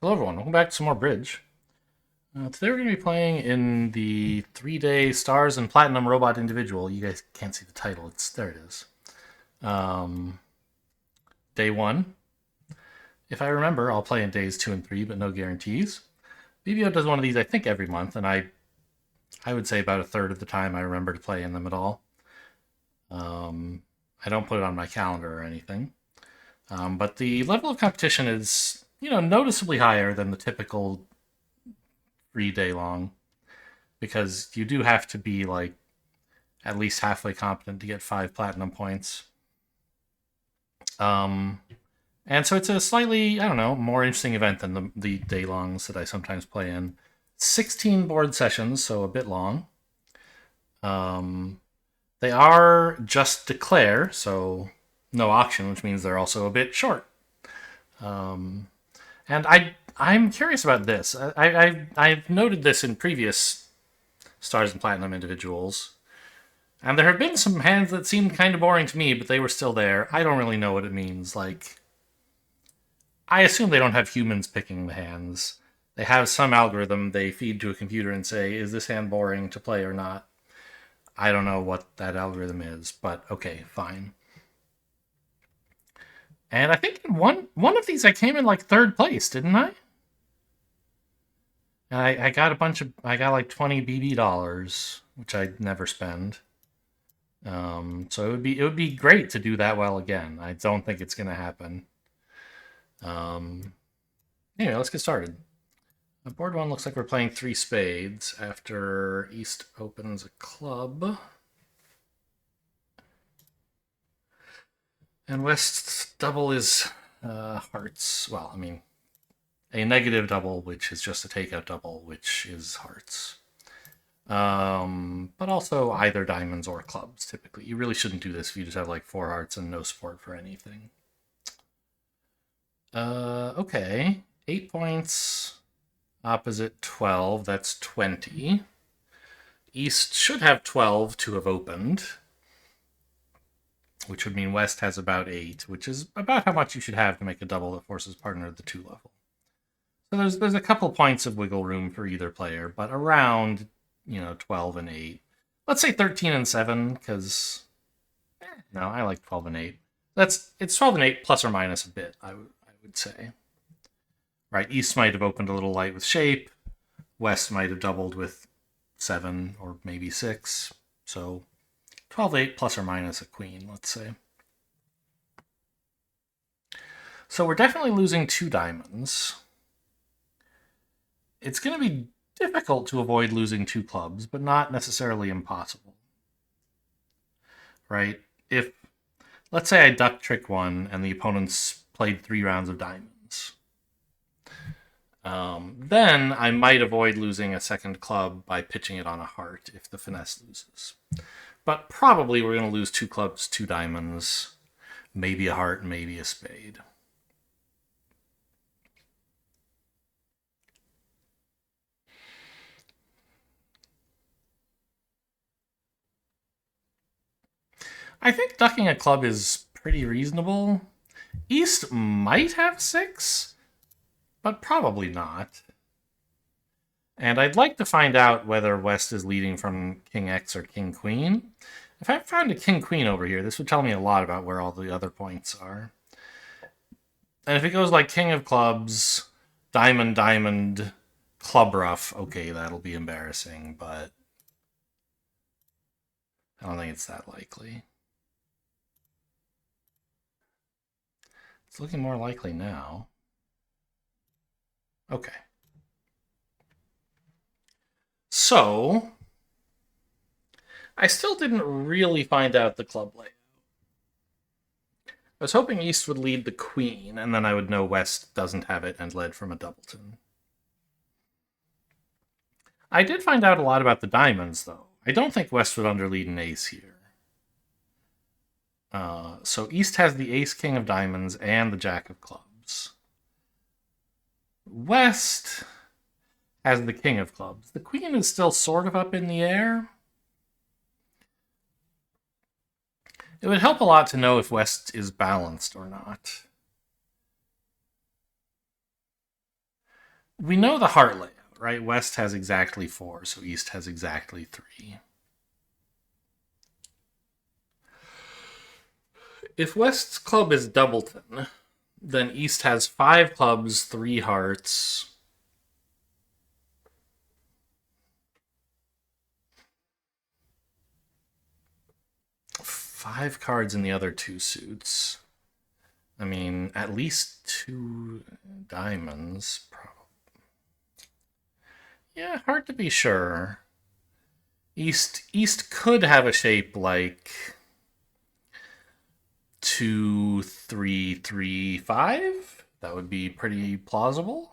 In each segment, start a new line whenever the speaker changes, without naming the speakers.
Hello, everyone. Welcome back to some more Bridge. Today we're going to be playing in the 3-day Stars and Platinum Robot Individual. You guys can't see the title. There it is. Um, day 1. If I remember, I'll play in days 2 and 3, but no guarantees. BBO does one of these, I think, every month, and I would say about a third of the time I remember to play in them at all. I don't put it on my calendar or anything. But the level of competition is, noticeably higher than the typical 3-day long, because you do have to be like at least halfway competent to get 5 platinum points. Um, and so it's a slightly, I don't know, more interesting event than the day longs that I sometimes play in. 16 board sessions, so a bit long. Um, they are just declare, so no auction, which means they're also a bit short. Um, and I'm curious about this. I've noted this in previous Stars and Platinum individuals. And there have been some hands that seemed kind of boring to me, but they were still there. I don't really know what it means. Like, I assume they don't have humans picking the hands. They have some algorithm they feed to a computer and say, is this hand boring to play or not? I don't know what that algorithm is, but okay, fine. And I think in one of these I came in like third place, didn't I? And I got I got like 20 BB dollars, which I'd never spend. So it would be great to do that well again. I don't think it's gonna happen. Um, anyway, let's get started. Board 1 looks like we're playing 3 spades after East opens a club. And West's double is hearts. Well, I mean, a negative double, which is just a takeout double, which is hearts. But also either diamonds or clubs, typically. You really shouldn't do this if you just have like 4 hearts and no support for anything. Okay. 8 points opposite 12. That's 20. East should have 12 to have opened, which would mean West has about 8, which is about how much you should have to make a double that forces partner at the 2 level. So there's a couple points of wiggle room for either player, but around 12 and 8. Let's say 13 and 7, because no, I like 12 and 8. It's 12 and 8 plus or minus a bit, I would say. Right, East might have opened a little light with shape. West might have doubled with 7 or maybe 6. So 12 8 plus or minus a queen, let's say. So we're definitely losing 2 diamonds. It's going to be difficult to avoid losing 2 clubs, but not necessarily impossible. Right? If, let's say I duck trick 1 and the opponent's played 3 rounds of diamonds. Then I might avoid losing a second club by pitching it on a heart if the finesse loses. But probably we're going to lose 2 clubs, 2 diamonds, maybe a heart, maybe a spade. I think ducking a club is pretty reasonable. East might have 6, but probably not. And I'd like to find out whether West is leading from King X or King Queen. If I found a King Queen over here, this would tell me a lot about where all the other points are. And if it goes like King of Clubs, Diamond, Diamond, Club Rough, okay, that'll be embarrassing, but I don't think it's that likely. It's looking more likely now. Okay. So, I still didn't really find out the club layout. I was hoping East would lead the Queen, and then I would know West doesn't have it and led from a doubleton. I did find out a lot about the diamonds, though. I don't think West would underlead an ace here. So East has the ace king of diamonds and the jack of clubs. West has the king of clubs. The queen is still sort of up in the air. It would help a lot to know if West is balanced or not. we know the heart layout, right? West has exactly 4, so East has exactly 3. If West's club is Doubleton, then East has 5 clubs, 3 hearts. Five cards in the other 2 suits. I mean, at least 2 diamonds. Yeah, hard to be sure. East could have a shape like 2-3-3-5. That would be pretty plausible.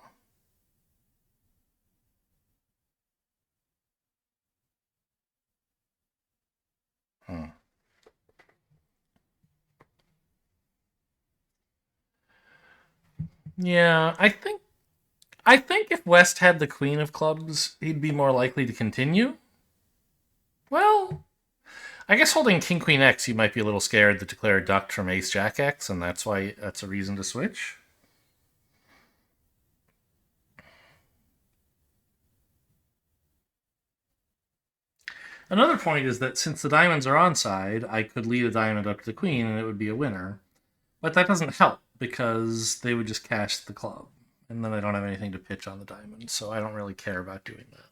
Hmm. Yeah, I think if West had the Queen of Clubs, he'd be more likely to continue. Well, I guess holding King Queen X, you might be a little scared to declare ducked from Ace Jack X, and that's a reason to switch. Another point is that since the diamonds are on side, I could lead a diamond up to the queen and it would be a winner. But that doesn't help because they would just cash the club. And then I don't have anything to pitch on the diamond, so I don't really care about doing that.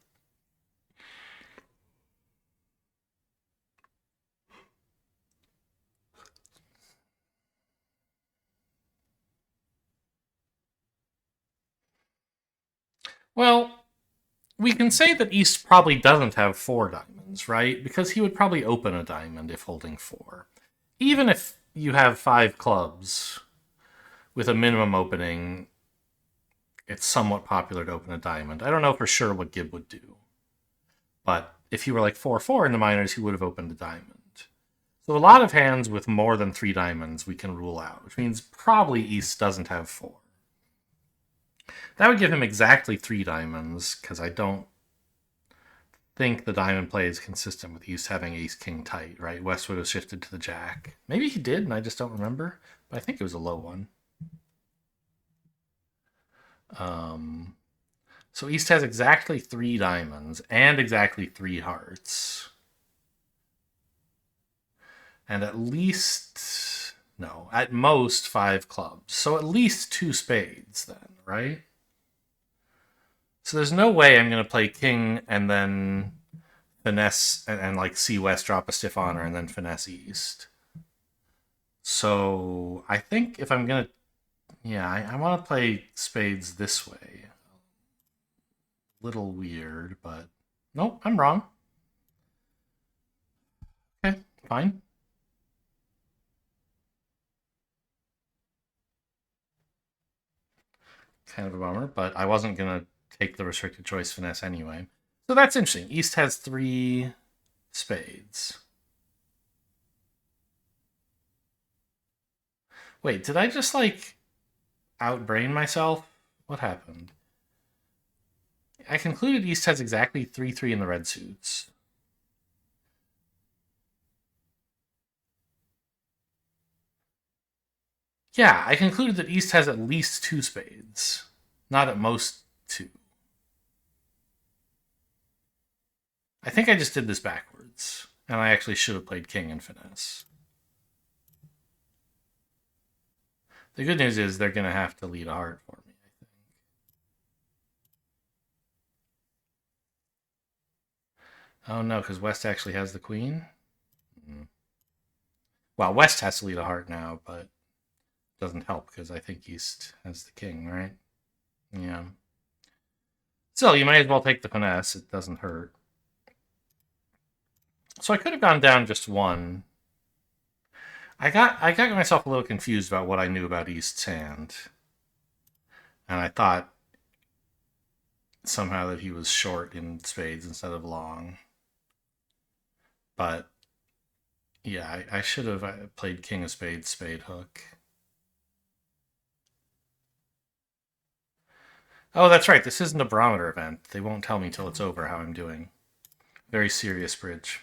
Well, we can say that East probably doesn't have 4 diamonds, right? Because he would probably open a diamond if holding 4. Even if you have 5 clubs with a minimum opening, it's somewhat popular to open a diamond. I don't know for sure what Gib would do. But if you were like 4-4 in the minors, he would have opened a diamond. So a lot of hands with more than 3 diamonds we can rule out, which means probably East doesn't have 4. That would give him exactly 3 diamonds, because I don't think the diamond play is consistent with East having Ace King tight, right? West would have shifted to the Jack. Maybe he did, and I just don't remember. But I think it was a low one. Um, so East has exactly 3 diamonds and exactly 3 hearts. And at least, no, at most 5 clubs. So at least 2 spades, then, right? So there's no way I'm going to play king and then finesse and like see West drop a stiff honor and then finesse East. So I think if I'm going to, yeah, I want to play spades this way. Little weird, but nope, I'm wrong. Okay, fine. Kind of a bummer, but I wasn't going to take the restricted choice finesse anyway. So that's interesting. East has 3 spades. Wait, did I just like outbrain myself? What happened? I concluded East has exactly 3-3 in the red suits. Yeah, I concluded that East has at least 2 spades, not at most 2. I think I just did this backwards, and I actually should have played king and finesse. The good news is they're going to have to lead a heart for me, I think. Oh no, because West actually has the queen? Mm. Well, West has to lead a heart now, but it doesn't help because I think East has the king, right? Yeah. Still, you might as well take the finesse. It doesn't hurt. So I could have gone down just 1. I got myself a little confused about what I knew about East's hand. And I thought somehow that he was short in spades instead of long. But yeah, I should have played king of spades, spade hook. Oh, that's right. This isn't a barometer event. They won't tell me till it's over how I'm doing. Very serious bridge.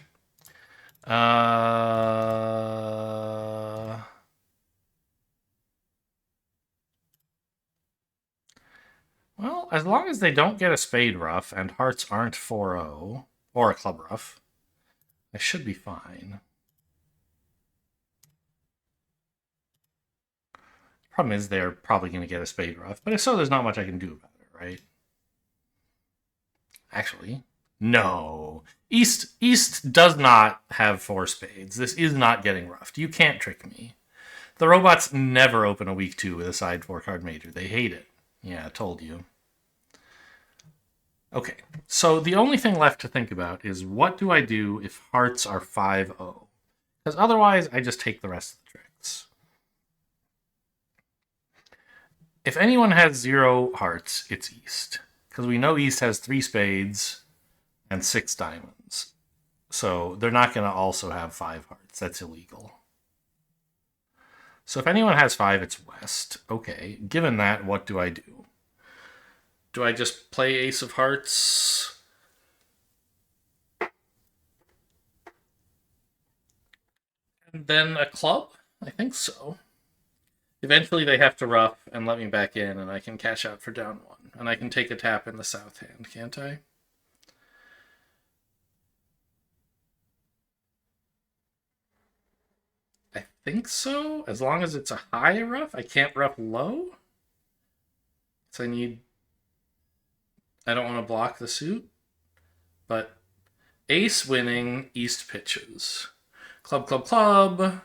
Well, as long as they don't get a spade ruff and hearts aren't 4-0, or a club ruff, I should be fine. Problem is they're probably going to get a spade ruff, but if so, there's not much I can do about it, right? Actually, no. East does not have 4 spades. This is not getting roughed. You can't trick me. The robots never open a week 2 with a side 4-card major. They hate it. Yeah, I told you. Okay, so the only thing left to think about is what do I do if hearts are 5-0? Because otherwise, I just take the rest of the tricks. If anyone has 0 hearts, it's East. Because we know East has 3 spades and 6 diamonds. So they're not going to also have 5 hearts. That's illegal. So if anyone has 5, it's West. Okay, given that, what do I do? Do I just play Ace of Hearts? And then a club? I think so. Eventually they have to ruff and let me back in, and I can cash out for down 1. And I can take a tap in the south hand, can't I? I think so. As long as it's a high ruff, I can't ruff low. So I don't want to block the suit. But ace winning, East pitches. Club, club, club.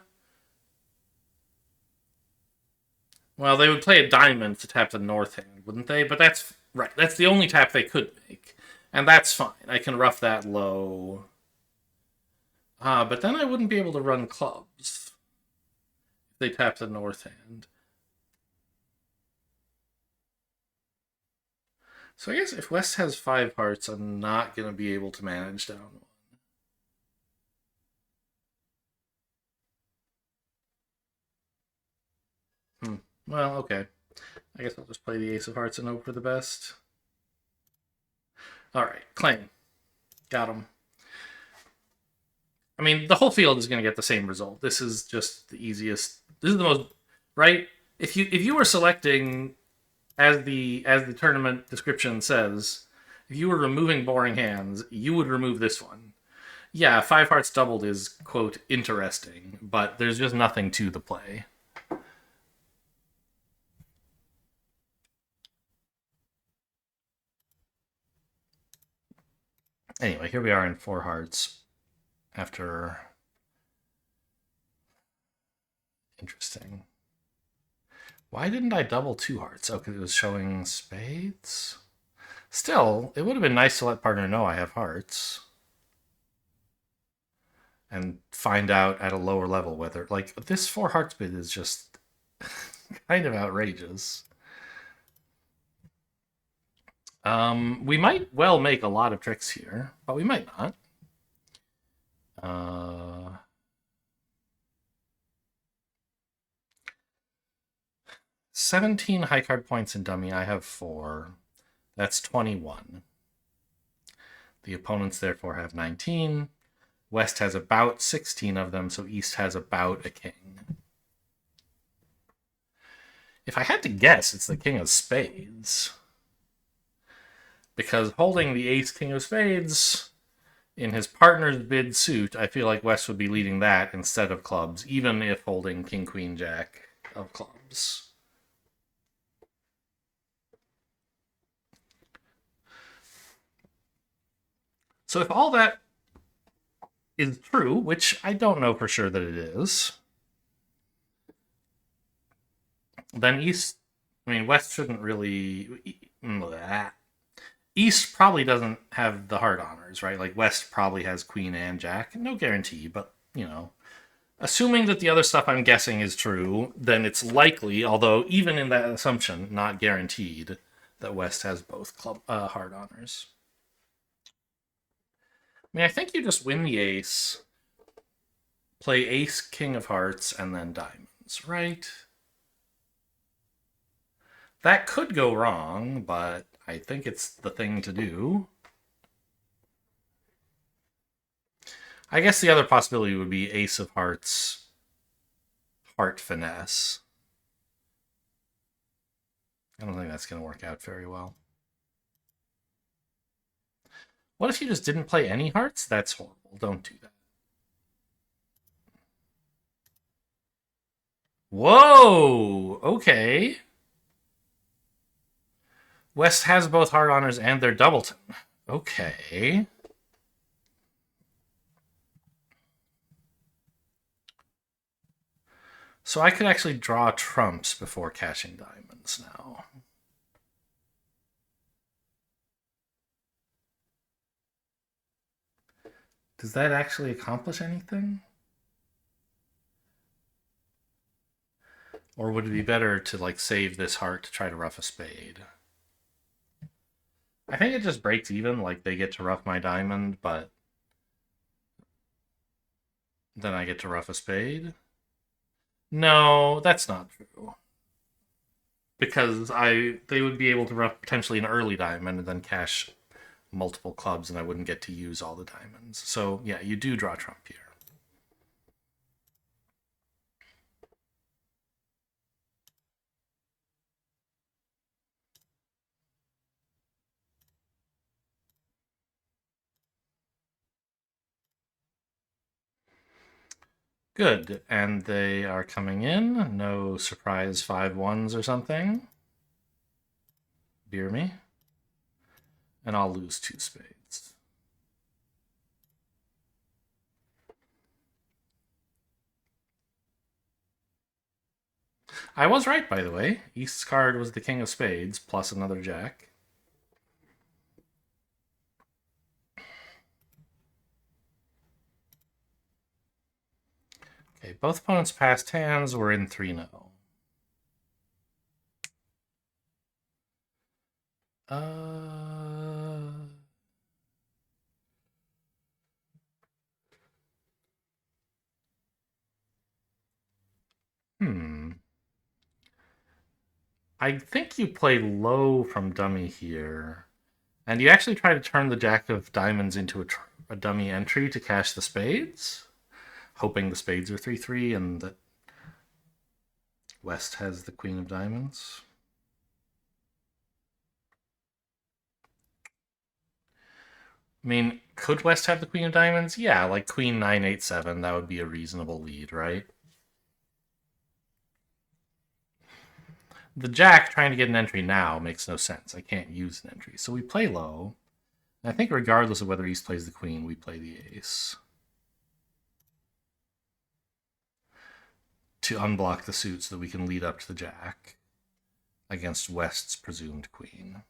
Well, they would play a diamond to tap the north hand, wouldn't they? But that's right. That's the only tap they could make. And that's fine. I can ruff that low. But then I wouldn't be able to run clubs if they tap the north hand. So I guess if West has 5 hearts, I'm not going to be able to manage down 1. Well, okay. I guess I'll just play the Ace of Hearts and hope for the best. Alright, claim. Got him. I mean, the whole field is going to get the same result. This is just the easiest. This is the most, right? If you were selecting, as the tournament description says, if you were removing boring hands, you would remove this one. Yeah, 5 hearts doubled is, quote, interesting, but there's just nothing to the play. Anyway, here we are in 4 hearts after. Interesting. Why didn't I double 2 hearts? Oh, because it was showing spades? Still, it would have been nice to let partner know I have hearts. And find out at a lower level whether, like, this 4 hearts bid is just kind of outrageous. We might well make a lot of tricks here, but we might not. 17 high card points in dummy. I have 4. That's 21. The opponents therefore have 19. West has about 16 of them, so East has about a king. If I had to guess, it's the king of spades. Because holding the ace king of spades in his partner's bid suit, I feel like West would be leading that instead of clubs, even if holding king, queen, jack of clubs. So if all that is true, which I don't know for sure that it is, then West shouldn't really. East probably doesn't have the heart honors, right? Like West probably has queen and jack. No guarantee, but assuming that the other stuff I'm guessing is true, then it's likely, although even in that assumption, not guaranteed, that West has both club heart honors. I think you just win the ace, play ace, king of hearts, and then diamonds, right? That could go wrong, but I think it's the thing to do. I guess the other possibility would be ace of hearts, heart finesse. I don't think that's going to work out very well. What if you just didn't play any hearts? That's horrible. Don't do that. Whoa! Okay. West has both heart honors and their doubleton. Okay. So I could actually draw trumps before cashing diamonds now. Does that actually accomplish anything? Or would it be better to like save this heart to try to ruff a spade? I think it just breaks even, like they get to ruff my diamond, but then I get to ruff a spade. No, that's not true. Because they would be able to ruff potentially an early diamond and then cash multiple clubs, and I wouldn't get to use all the diamonds. So yeah, you do draw trump here. Good, and they are coming in. No surprise 5-1s or something. Beer me. And I'll lose 2 spades. I was right, by the way. East's card was the king of spades, plus another jack. Okay, both opponents' past hands were in 3-0. I think you play low from dummy here. And you actually try to turn the jack of diamonds into a dummy entry to cash the spades, hoping the spades are 3-3 and that West has the queen of diamonds. I mean, could West have the queen of diamonds? Yeah, like queen 9-8-7, that would be a reasonable lead, right? The jack trying to get an entry now makes no sense. I can't use an entry. So we play low. And I think regardless of whether East plays the queen, we play the ace. To unblock the suit so that we can lead up to the jack against West's presumed queen.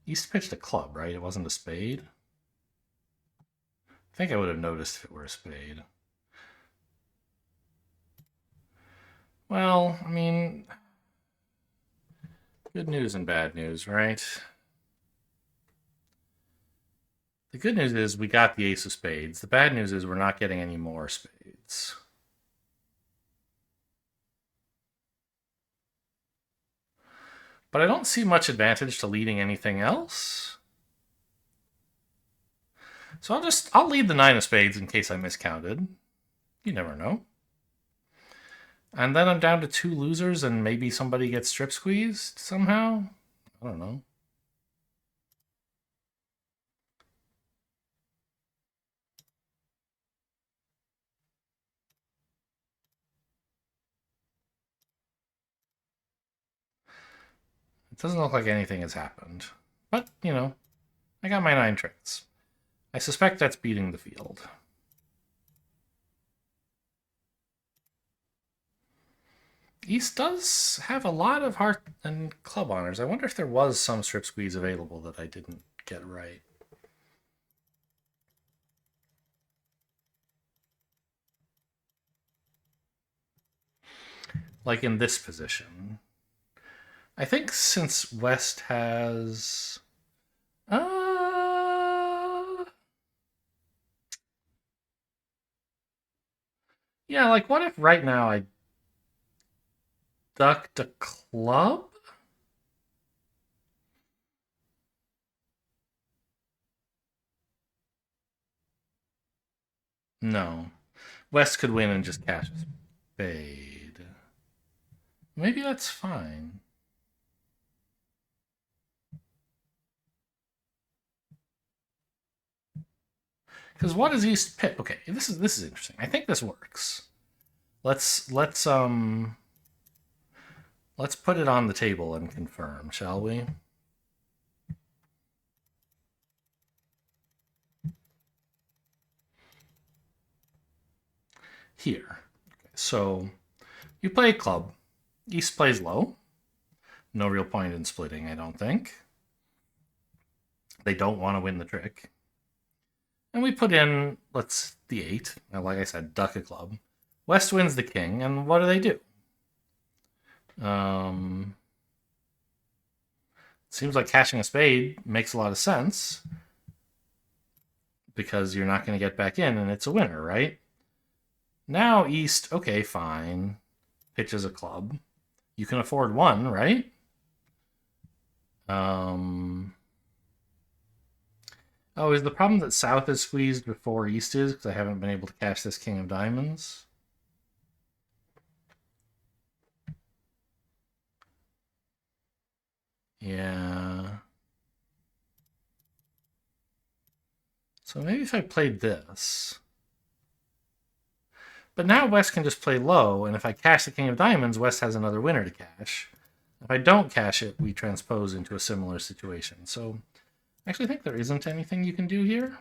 East pitched a club, right? It wasn't a spade. I think I would have noticed if it were a spade. Well, I mean, good news and bad news, right? The good news is we got the ace of spades. The bad news is we're not getting any more spades. But I don't see much advantage to leading anything else. So I'll lead the 9 of spades in case I miscounted. You never know. And then I'm down to 2 losers and maybe somebody gets strip squeezed somehow. I don't know. It doesn't look like anything has happened. But, you know, I got my 9 tricks. I suspect that's beating the field. East does have a lot of heart and club honors. I wonder if there was some strip squeeze available that I didn't get right. Like in this position. I think since West has... Yeah, like what if right now I ducked a club? No. West could win and just cash a spade. Maybe that's fine. Because what does East pick? Okay, this is interesting. I think this works. Let's put it on the table and confirm, shall we? Here. Okay, so you play a club. East plays low. No real point in splitting, I don't think. They don't want to win the trick. And we put in, the 8. Now, like I said, duck a club. West wins the king, and what do? Seems like cashing a spade makes a lot of sense because you're not going to get back in, and it's a winner, right? Now East, okay, fine, pitches a club. You can afford one, right? Oh, is the problem that South is squeezed before East is because I haven't been able to cash this King of Diamonds? Yeah. So maybe if I played this. But now West can just play low, and if I cash the King of Diamonds, West has another winner to cash. If I don't cash it, we transpose into a similar situation. So I actually think there isn't anything you can do here.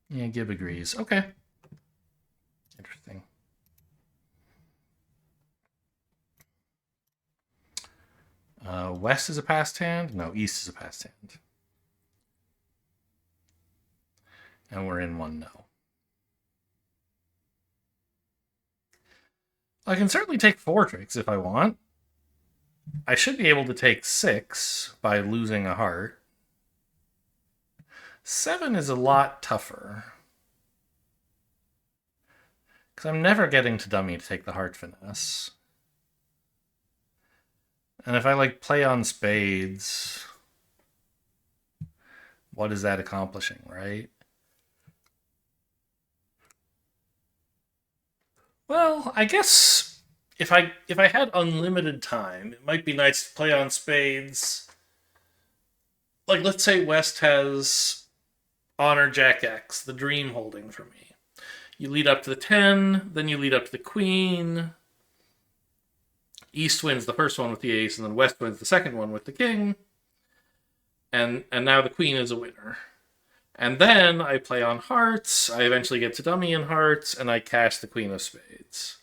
Yeah, Gibb agrees. Okay. Interesting. West is a passed hand? No, East is a passed hand. And we're in one no. I can certainly take 4 tricks if I want. I should be able to take 6 by losing a heart. 7 is a lot tougher. Because I'm never getting to dummy to take the heart finesse. And if I play on spades, what is that accomplishing, right? Well, I guess if I had unlimited time, it might be nice to play on spades. Let's say West has honor Jack X, the dream holding for me. You lead up to the 10, then you lead up to the queen. East wins the first one with the ace, and then West wins the second one with the king. And now the queen is a winner. And then I play on hearts, I eventually get to dummy in hearts, and I cash the queen of spades.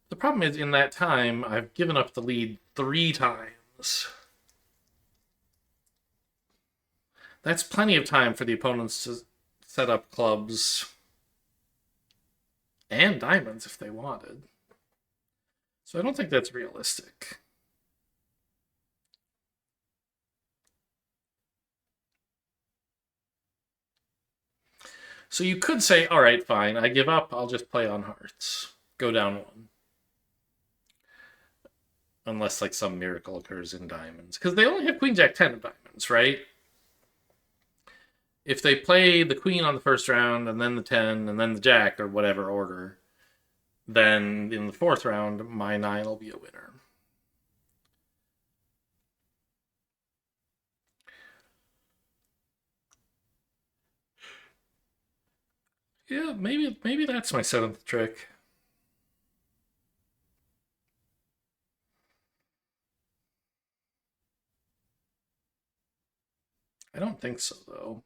The problem is, in that time, I've given up the lead 3 times. That's plenty of time for the opponents to set up clubs and diamonds if they wanted. So I don't think that's realistic. So you could say, all right, fine, I give up, I'll just play on hearts. Go down 1. Unless some miracle occurs in diamonds. Because they only have Queen Jack 10 of diamonds, right? If they play the queen on the first round, and then the 10, and then the jack, or whatever order, then in the 4th round, my 9 will be a winner. Yeah, maybe that's my 7th trick. I don't think so, though.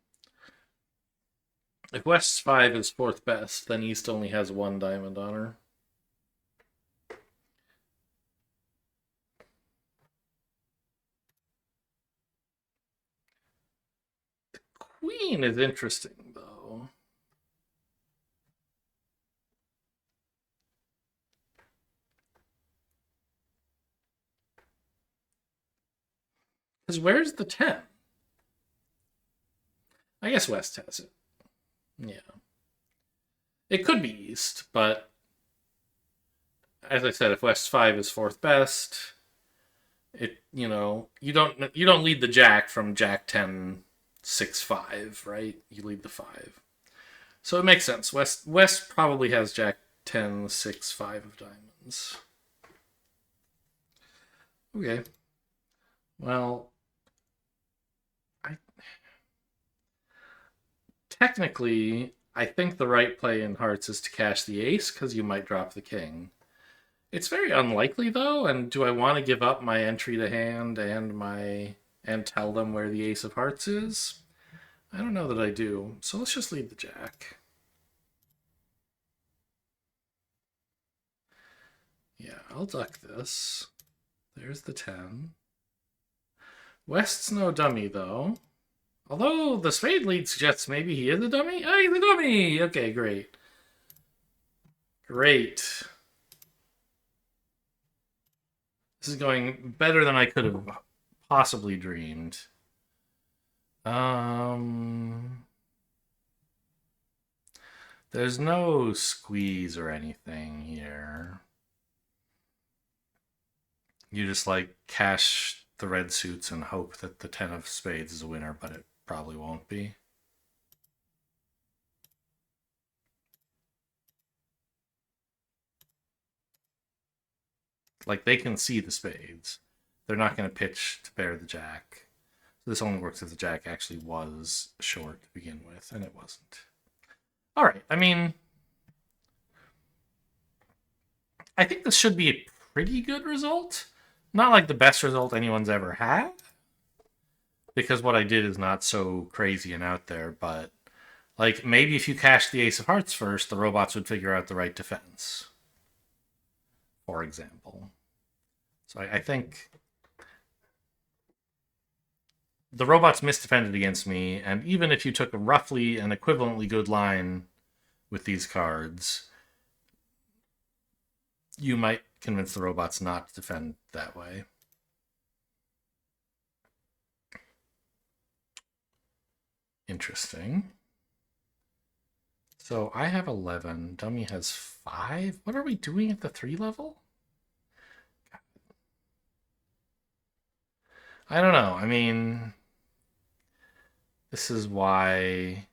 If West's 5 is 4th best, then East only has 1 diamond on her. The queen is interesting, though. Because where's the 10? I guess West has it. Yeah. It could be East, but as I said, if West 5 is 4th best, you don't lead the jack from Jack 10 6 5, right? You lead the 5. So it makes sense. West probably has Jack 10, 6, 5 of diamonds. Okay. Well, I technically I think the right play in hearts is to cash the ace because you might drop the king. It's very unlikely though, and do I want to give up my entry to hand and tell them where the ace of hearts is? I don't know that I do. So let's just leave the jack. Yeah, I'll duck this. There's the 10. West's no dummy though. Although the spade lead suggests maybe he is a dummy. Oh, he's a dummy! Okay, great. Great. This is going better than I could have possibly dreamed. There's no squeeze or anything here. You just like cash the red suits and hope that the 10 of spades is a winner, but it probably won't be. Like they can see the spades. They're not going to pitch to bear the jack. So this only works if the jack actually was short to begin with, and it wasn't. All right. I mean, I think this should be a pretty good result. Not like the best result anyone's ever had, because what I did is not so crazy and out there, but like maybe if you cash the ace of hearts first, the robots would figure out the right defense, for example. So I think the robots misdefended against me, and even if you took a roughly and equivalently good line with these cards, you might convince the robots not to defend that way. Interesting. So I have 11. Dummy has 5. What are we doing at the 3 level? I don't know. I mean, this is why,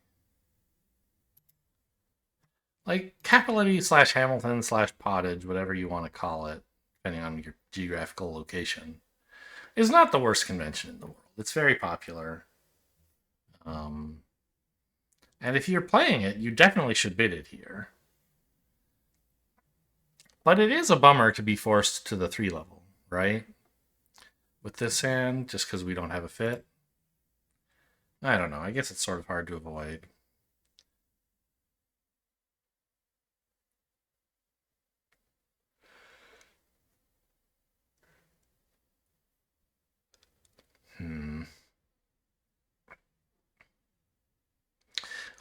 like, Capitality / Hamilton / Pottage, whatever you want to call it, depending on your geographical location, is not the worst convention in the world. It's very popular. And if you're playing it, you definitely should bid it here. But it is a bummer to be forced to the 3 level, right? With this hand, just because we don't have a fit. I don't know. I guess it's sort of hard to avoid.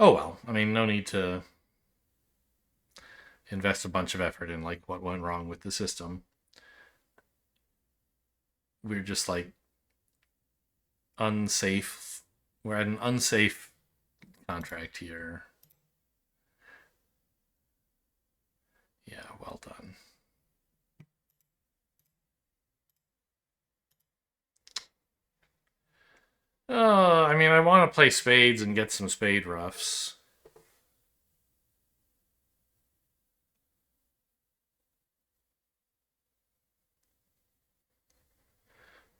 Oh well. I mean, no need to invest a bunch of effort in like what went wrong with the system. We're just like unsafe. We're at an unsafe contract here. Yeah, well done. I mean, I want to play spades and get some spade roughs.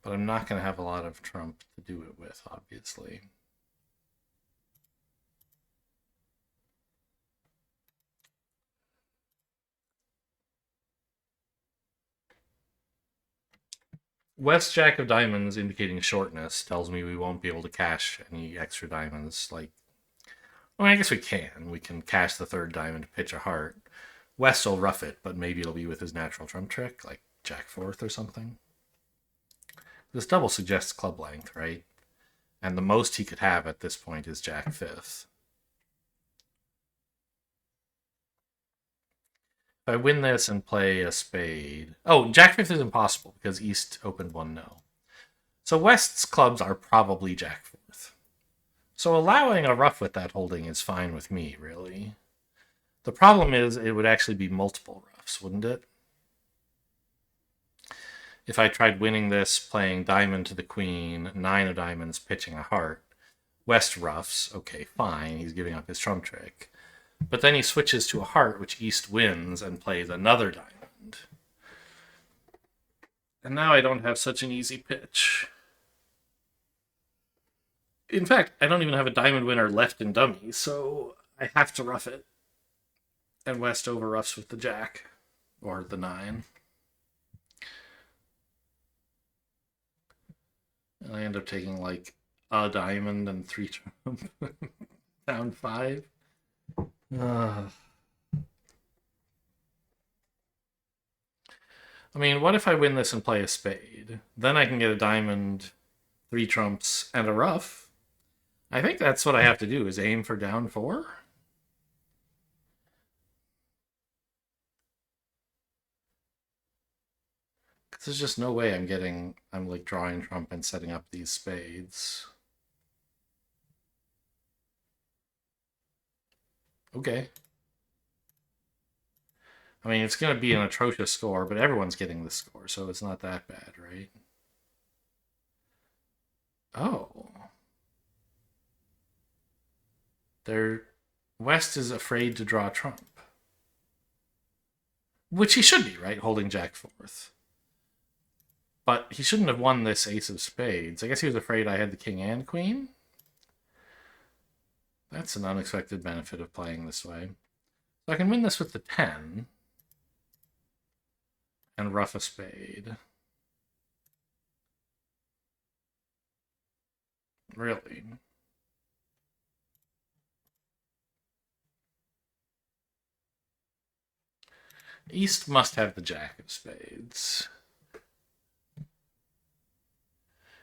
But I'm not going to have a lot of trump to do it with, obviously. West Jack of Diamonds indicating shortness tells me we won't be able to cash any extra diamonds. Like, well, I guess we can. We can cash the third diamond to pitch a heart. West will rough it, but maybe it'll be with his natural trump trick, like Jack fourth or something. This double suggests club length, right? And the most he could have at this point is Jack fifth. If I win this and play a spade... Oh, Jack fifth is impossible because East opened 1-0. So West's clubs are probably Jack fourth. So allowing a ruff with that holding is fine with me, really. The problem is it would actually be multiple ruffs, wouldn't it? If I tried winning this, playing diamond to the queen, 9 of diamonds, pitching a heart, West ruffs, okay, fine, he's giving up his trump trick. But then he switches to a heart, which East wins, and plays another diamond. And now I don't have such an easy pitch. In fact, I don't even have a diamond winner left in dummy, so I have to rough it. And West over roughs with the jack, or the 9. And I end up taking like a diamond and 3 trump. Down 5. I mean, what if I win this and play a spade? Then I can get a diamond, 3 trumps, and a ruff. I think that's what I have to do, is aim for down 4. Because there's just no way I'm like drawing trump and setting up these spades. Okay. I mean, it's going to be an atrocious score, but everyone's getting this score, so it's not that bad, right? Oh. West is afraid to draw trump. Which he should be, right? Holding jack 4th. But he shouldn't have won this ace of spades. I guess he was afraid I had the king and queen. That's an unexpected benefit of playing this way. So I can win this with the 10. And ruff a spade. Really? East must have the jack of spades.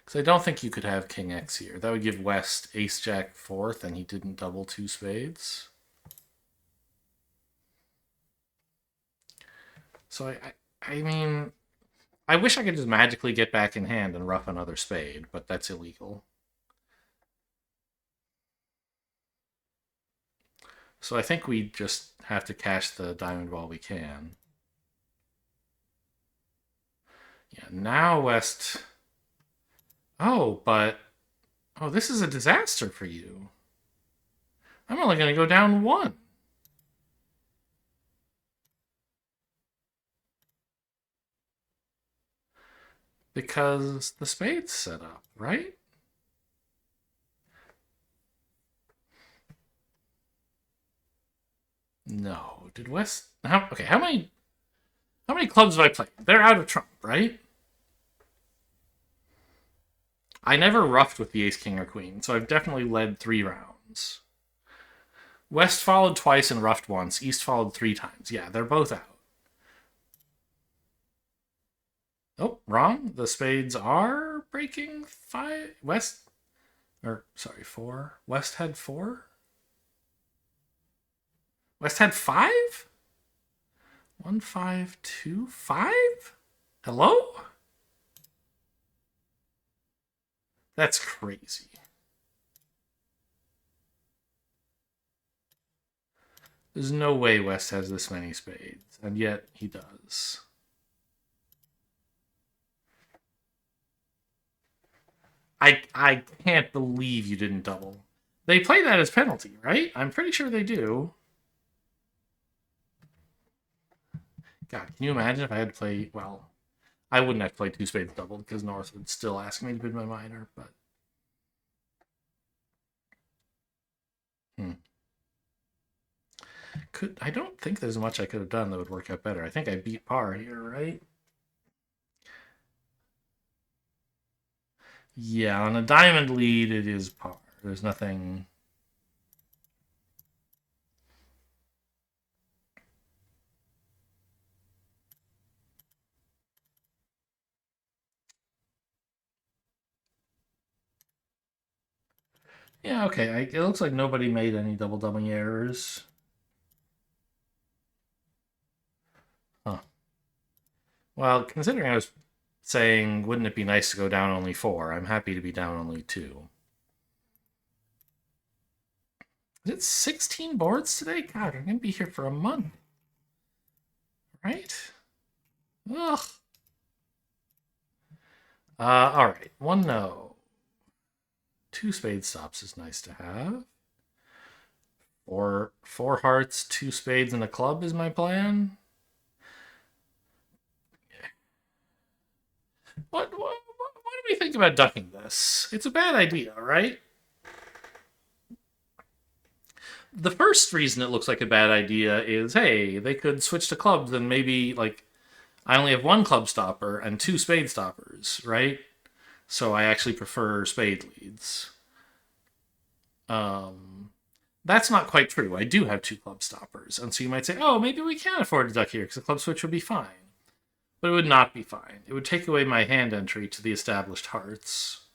Because I don't think you could have king X here. That would give West ace jack 4th, and he didn't double 2 spades. So I mean, I wish I could just magically get back in hand and ruff another spade, but that's illegal. So I think we just have to cash the diamond while we can. Yeah, now West... Oh, but... Oh, this is a disaster for you. I'm only going to go down 1. Because the spade's set up, right? No. Did West... Okay, how many clubs have I played? They're out of trump, right? I never ruffed with the ace, king, or queen, so I've definitely led 3 rounds. West followed twice and ruffed once. East followed 3 times. Yeah, they're both out. Oh, wrong. The spades are breaking 5. West... Or, sorry, 4. West had 4? West had 5? 1, 5, 2, 5? Hello? That's crazy. There's no way West has this many spades, and yet he does. I can't believe you didn't double. They play that as penalty, right? I'm pretty sure they do. God, can you imagine if I had to play... Well, I wouldn't have to play 2 spades doubled because North would still ask me to bid my minor, but... I don't think there's much I could have done that would work out better. I think I beat par here, right? Yeah, on a diamond lead, it is par. There's nothing... Yeah, okay. It looks like nobody made any double dummy errors. Huh. Well, considering I was saying, wouldn't it be nice to go down only 4? I'm happy to be down only 2. Is it 16 boards today? God, we're going to be here for a month. Right? Ugh. All right. 1 no. 2 spade stops is nice to have. 4 4 hearts, 2 spades, and a club is my plan. What do we think about ducking this? It's a bad idea, right? The first reason it looks like a bad idea is, hey, they could switch to clubs and maybe, like, I only have 1 club stopper and 2 spade stoppers, right? So I actually prefer spade leads. Um, that's not quite true. I do have 2 club stoppers. And so you might say, oh, maybe we can afford to duck here because a club switch would be fine. But it would not be fine. It would take away my hand entry to the established hearts.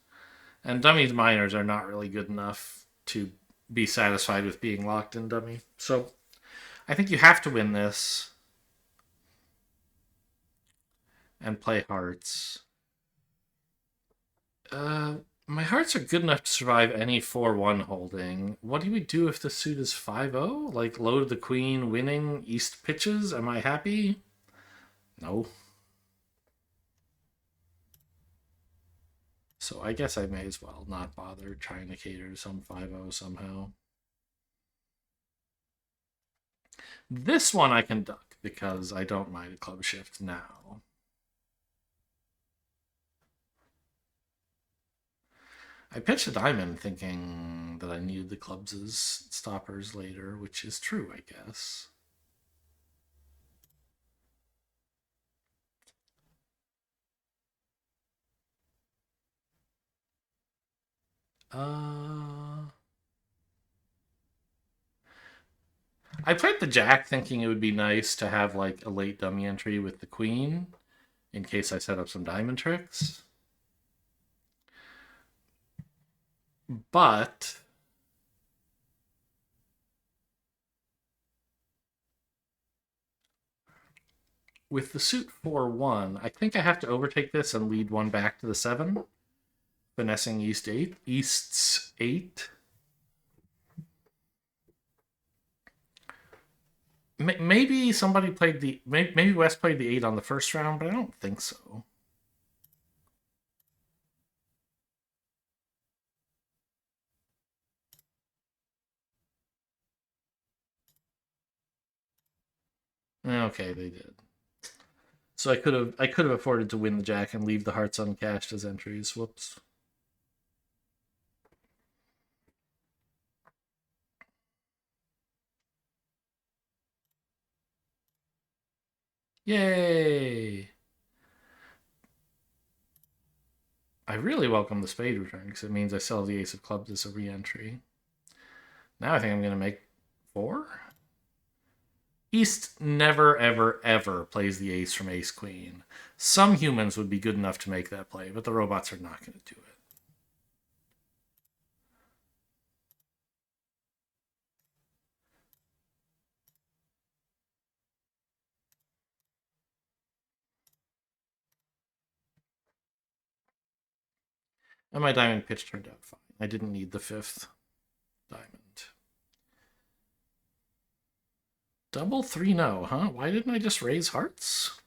And dummies minors are not really good enough to be satisfied with being locked in dummy. So I think you have to win this and play hearts. My hearts are good enough to survive any 4-1 holding. What do we do if the suit is 5-0? Like load the queen, winning, east pitches? Am I happy? No. So I guess I may as well not bother trying to cater to some 5-0 somehow. This one I can duck because I don't mind a club shift now. I pitched a diamond thinking that I needed the clubs as stoppers later, which is true, I guess. I played the jack thinking it would be nice to have like a late dummy entry with the queen in case I set up some diamond tricks. But with the suit 4-1, I think I have to overtake this and lead 1 back to the 7. Finessing East's 8. Maybe somebody played the maybe West played the 8 on the first round, but I don't think so. Okay, they did. So I could have afforded to win the jack and leave the hearts uncashed as entries. Whoops. Yay! I really welcome the spade return because it means I still have the ace of clubs as a re-entry. Now I think I'm going to make 4. East never, ever, ever plays the ace from ace queen. Some humans would be good enough to make that play, but the robots are not going to do it. And my diamond pitch turned out fine. I didn't need the 5th diamond. Double 3-0, huh? Why didn't I just raise hearts?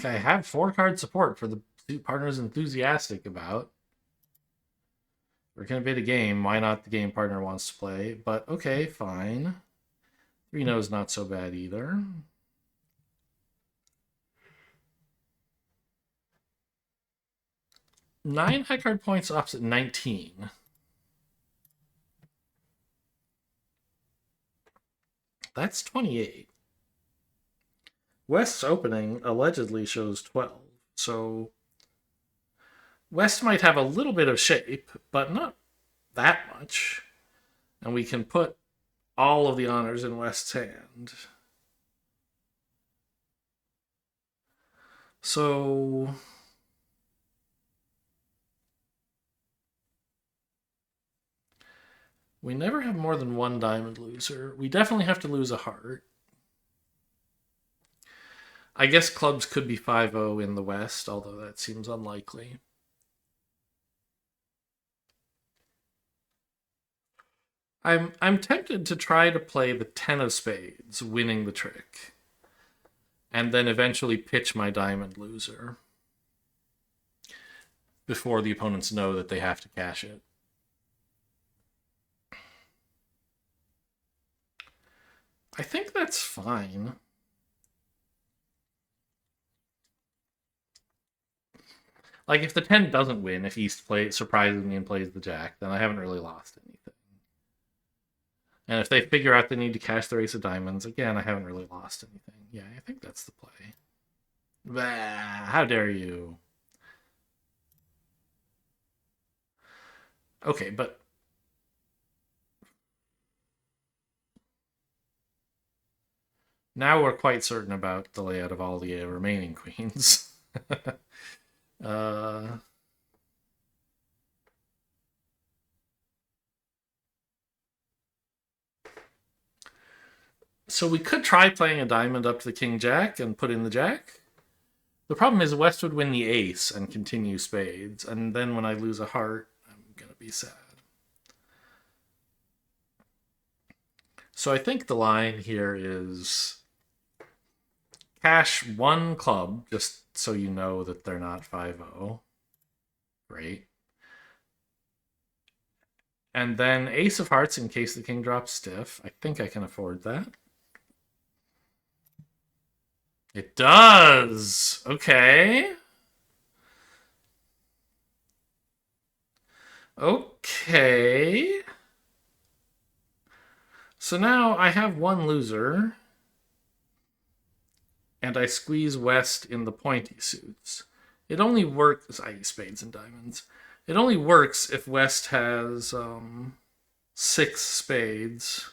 I have 4-card support for the suit partner's enthusiastic about. We're going to bid a game. Why not the game partner wants to play? But okay, fine. 3-0 is not so bad either. 9 high card points opposite 19. That's 28. West's opening allegedly shows 12. So West might have a little bit of shape, but not that much. And we can put all of the honors in West's hand. So we never have more than 1 diamond loser. We definitely have to lose a heart. I guess clubs could be 5-0 in the West, although that seems unlikely. I'm tempted to try to play the 10 of spades, winning the trick, and then eventually pitch my diamond loser before the opponents know that they have to cash it. I think that's fine. Like, if the 10 doesn't win, if East surprises me and plays the Jack, then I haven't really lost anything. And if they figure out they need to cash their Ace of Diamonds, again, I haven't really lost anything. Yeah, I think that's the play. Bah, how dare you? Okay, but now we're quite certain about the layout of all the remaining queens. uh, so we could try playing a diamond up to the king jack and put in the jack. The problem is West would win the ace and continue spades, and then when I lose a heart, I'm gonna be sad. So I think the line here is cash one club, just so you know that they're not 5-0. Great. And then ace of hearts in case the king drops stiff. I think I can afford that. It does. Okay. Okay. So now I have one loser, and I squeeze West in the pointy suits. It only works, i.e., spades and diamonds. It only works if West has 6 spades.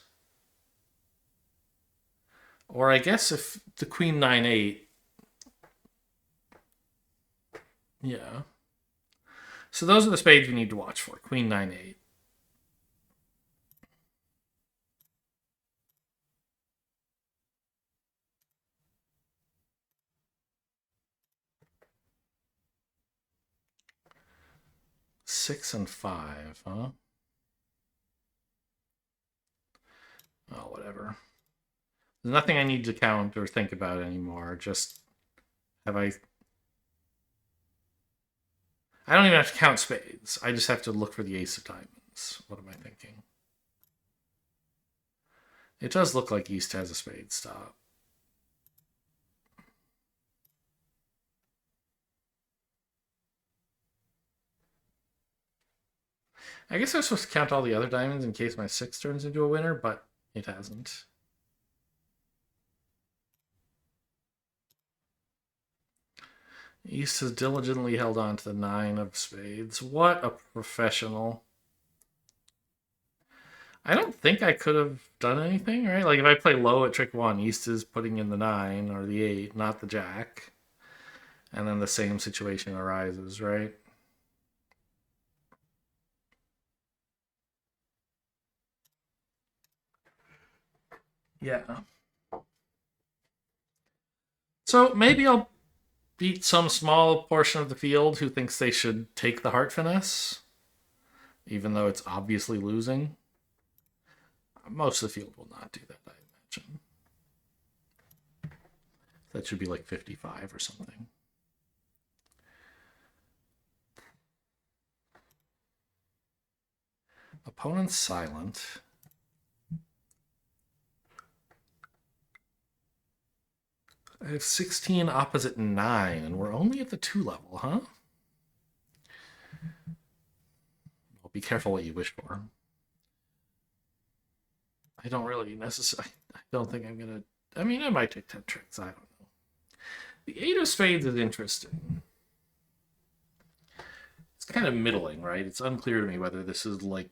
Or I guess if the queen 9-8. Yeah. So those are the spades we need to watch for. Queen 9-8. Six and 5, huh? Oh, whatever. There's nothing I need to count or think about anymore. Just have I don't even have to count spades. I just have to look for the ace of diamonds. What am I thinking? It does look like East has a spade stop. I guess I was supposed to count all the other diamonds in case my 6 turns into a winner, but it hasn't. East has diligently held on to the 9 of spades. What a professional. I don't think I could have done anything, right? Like if I play low at trick 1, East is putting in the 9 or the 8, not the jack. And then the same situation arises, right? Yeah. So maybe I'll beat some small portion of the field who thinks they should take the heart finesse, even though it's obviously losing. Most of the field will not do that, I imagine. That should be like 55 or something. Opponent's silent. I have 16 opposite 9, and we're only at the 2 level, huh? Well, be careful what you wish for. I don't really necessarily. I don't think I'm gonna. I mean, I might take 10 tricks. I don't know. The 8 of spades is interesting. It's kind of middling, right? It's unclear to me whether this is like.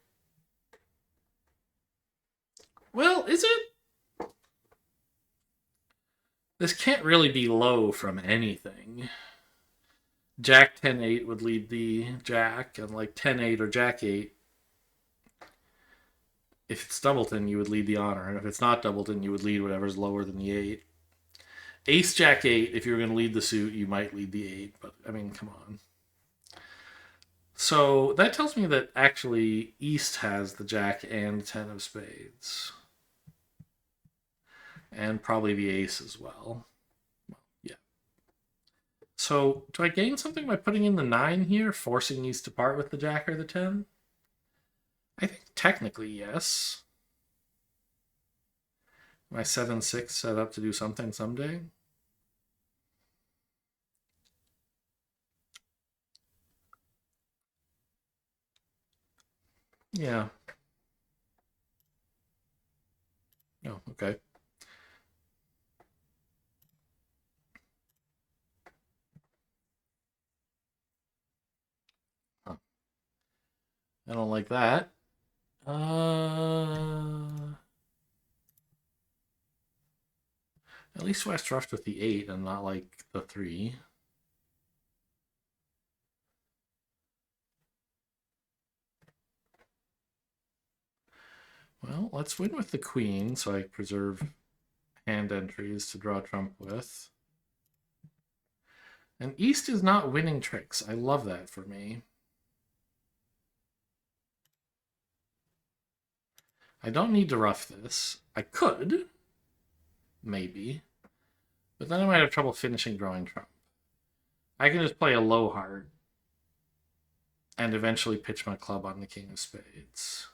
Well, is it? This can't really be low from anything. Jack 10-8 would lead the jack, and like 10-8 or Jack 8. If it's doubleton, you would lead the honor, and if it's not doubleton, you would lead whatever's lower than the 8. Ace Jack 8, if you were going to lead the suit, you might lead the 8, but I mean, come on. So that tells me that actually East has the Jack and 10 of spades. And probably the ace as well. Yeah. So do I gain something by putting in the 9 here, forcing East to part with the Jack or the 10? I think technically yes. My 7-6 set up to do something someday. Yeah. Oh, okay. Huh. I don't like that. At least West rushed with the 8 and not like the 3. Well, let's win with the queen so I preserve hand entries to draw trump with. And East is not winning tricks. I love that for me. I don't need to rough this. I could, maybe, but then I might have trouble finishing drawing trump. I can just play a low heart and eventually pitch my club on the king of spades.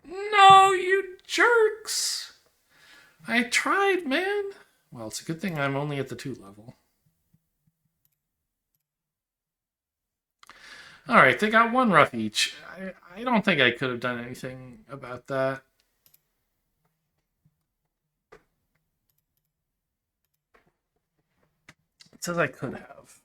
No, you jerks! I tried, man. Well, it's a good thing I'm only at the 2 level. All right, they got 1 rough each. I don't think I could have done anything about that. It says I could have.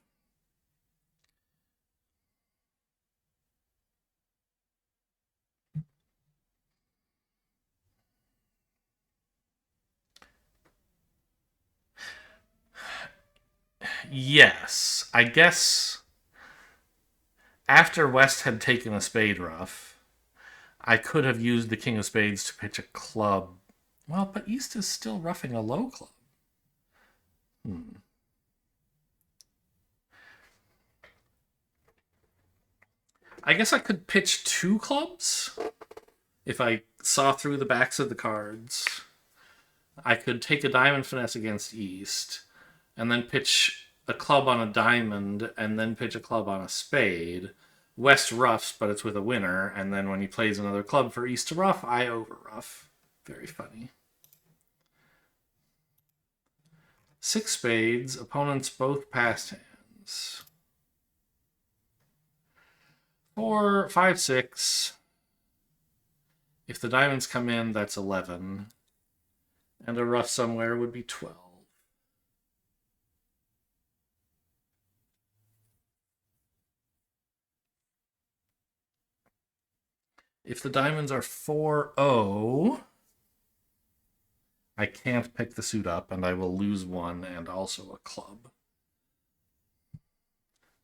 Yes, I guess after West had taken a spade rough, I could have used the king of spades to pitch a club. Well, but East is still roughing a low club. I guess I could pitch 2 clubs if I saw through the backs of the cards. I could take a diamond finesse against East and then pitch a club on a diamond and then pitch a club on a spade. West roughs, but it's with a winner, and then when he plays another club for East to rough, I over rough. Very funny. 6 spades, opponents both passed hands. 4, 5, 6. If the diamonds come in, that's 11. And a rough somewhere would be 12. If the diamonds are 4-0, I can't pick the suit up, and I will lose 1 and also a club.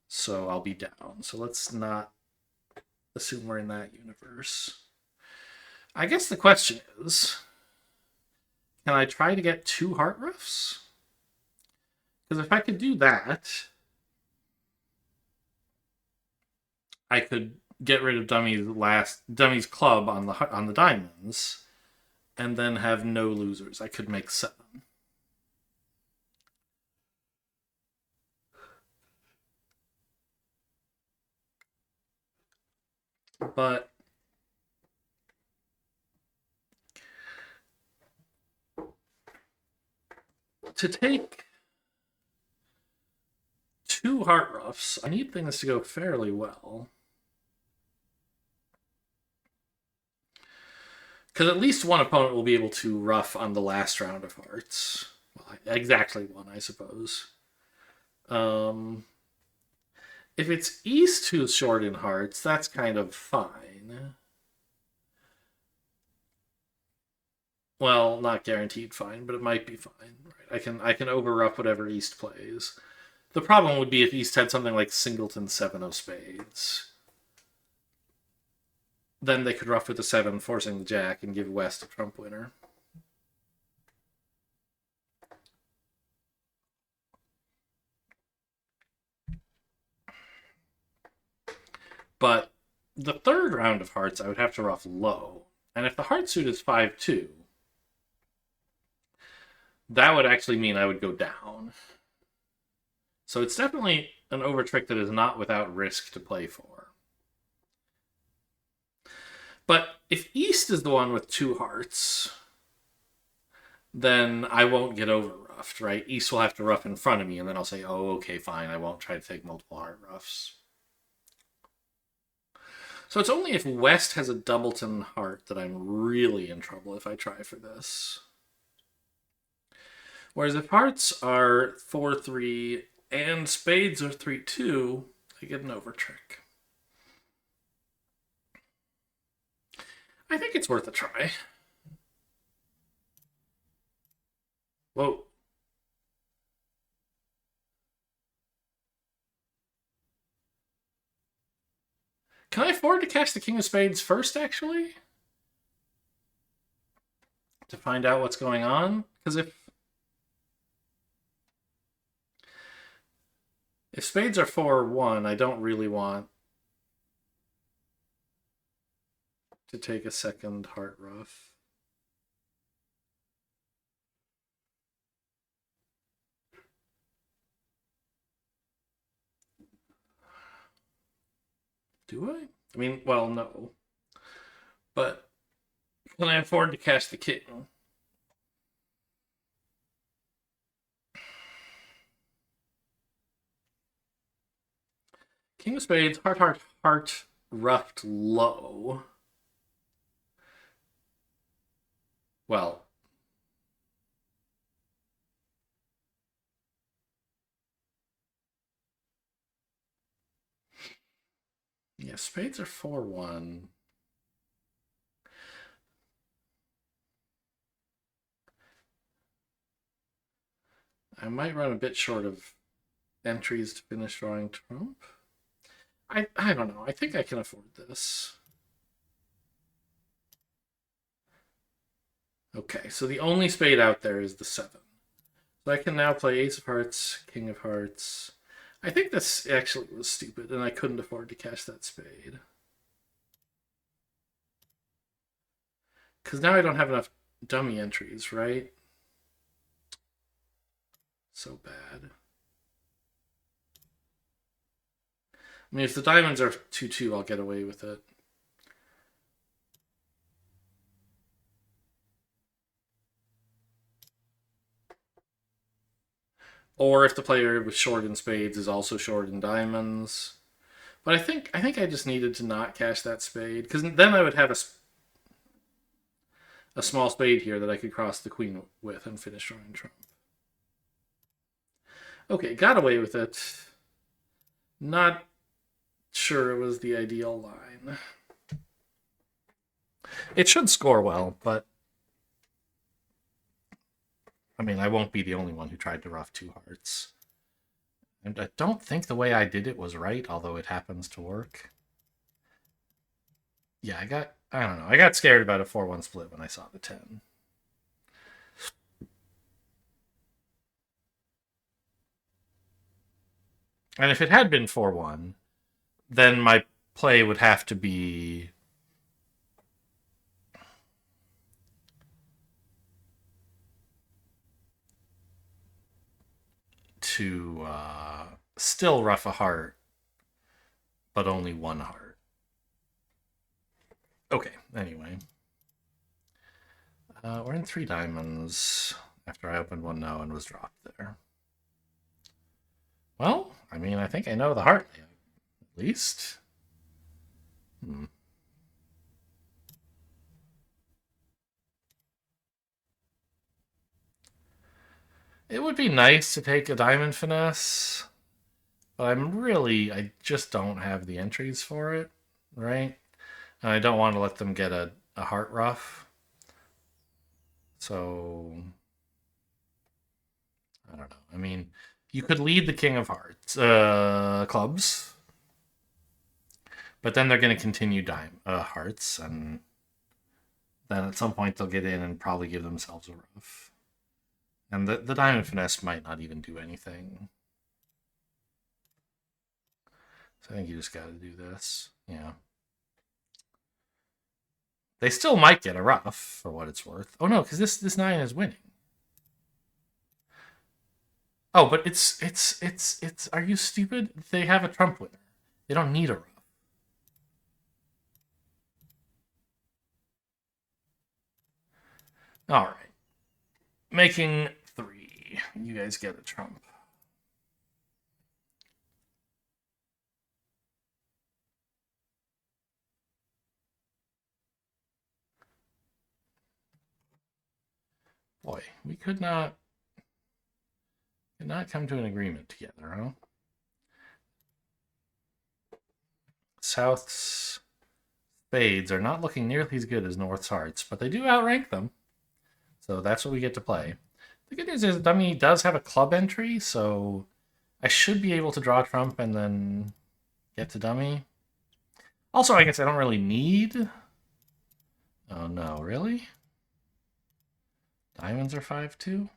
So I'll be down. So let's not assume we're in that universe. I guess the question is, can I try to get 2 heart roughs? Because if I could do that, I could get rid of Dummy's club on the diamonds, and then have no losers. I could make 7. But to take 2 heart roughs, I need things to go fairly well. Because at least one opponent will be able to rough on the last round of hearts. Well, exactly 1, I suppose. If it's East who's short in hearts, that's kind of fine. Well, not guaranteed fine, but it might be fine. Right? I can over rough whatever East plays. The problem would be if East had something like Singleton 7 of spades. Then they could rough with the 7, forcing the Jack, and give West a trump winner. But the 3rd round of hearts, I would have to rough low. And if the heart suit is 5-2, that would actually mean I would go down. So it's definitely an over trick that is not without risk to play for. But if East is the one with 2 hearts, then I won't get over roughed, right? East will have to rough in front of me, and then I'll say, oh, okay, fine. I won't try to take multiple heart roughs. So it's only if West has a Doubleton heart that I'm really in trouble if I try for this. Whereas if hearts are 4-3 and spades are 3-2, I get an over trick. I think it's worth a try. Whoa. Can I afford to cast the King of Spades first, actually? To find out what's going on? Because if spades are 4-1, I don't really want to take a second heart rough. Do I? I mean, well, no. But can I afford to cast the king? King of Spades, heart, heart, heart, roughed low. Well, yeah, spades are 4-1. I might run a bit short of entries to finish drawing trump. I don't know. I think I can afford this. Okay, so the only spade out there is the 7. So I can now play Ace of Hearts, King of Hearts. I think this actually was stupid, and I couldn't afford to cash that spade. Because now I don't have enough dummy entries, right? So bad. I mean, if the diamonds are 2-2, I'll get away with it. Or if the player with short in spades is also short in diamonds. But I think I just needed to not cash that spade, because then I would have a small spade here that I could cross the queen with and finish drawing trump. Okay, got away with it. Not sure it was the ideal line. It should score well, but I mean, I won't be the only one who tried to rough 2 hearts. And I don't think the way I did it was right, although it happens to work. Yeah, I don't know. I got scared about a 4-1 split when I saw the 10. And if it had been 4-1, then my play would have to be to still rough a heart, but only 1 heart. Okay, anyway. We're in 3 diamonds after I opened one now and was dropped there. Well, I mean, I think I know the heart layout, at least. It would be nice to take a diamond finesse, but I just don't have the entries for it, right? And I don't want to let them get a heart rough. So, I don't know. I mean, you could lead the King of Hearts, clubs, but then they're going to continue hearts, and then at some point they'll get in and probably give themselves a rough. And the diamond finesse might not even do anything. So I think you just got to do this. Yeah. They still might get a rough for what it's worth. Oh no, because this 9 is winning. Oh, but it's. Are you stupid? They have a trump winner. They don't need a rough. All right. Making 3. You guys get a trump. Boy, we could not come to an agreement together, huh? South's spades are not looking nearly as good as North's hearts, but they do outrank them. So that's what we get to play. The good news is dummy does have a club entry, so I should be able to draw trump and then get to dummy. Also, I guess I don't really need... Oh no, really? Diamonds are 5-2?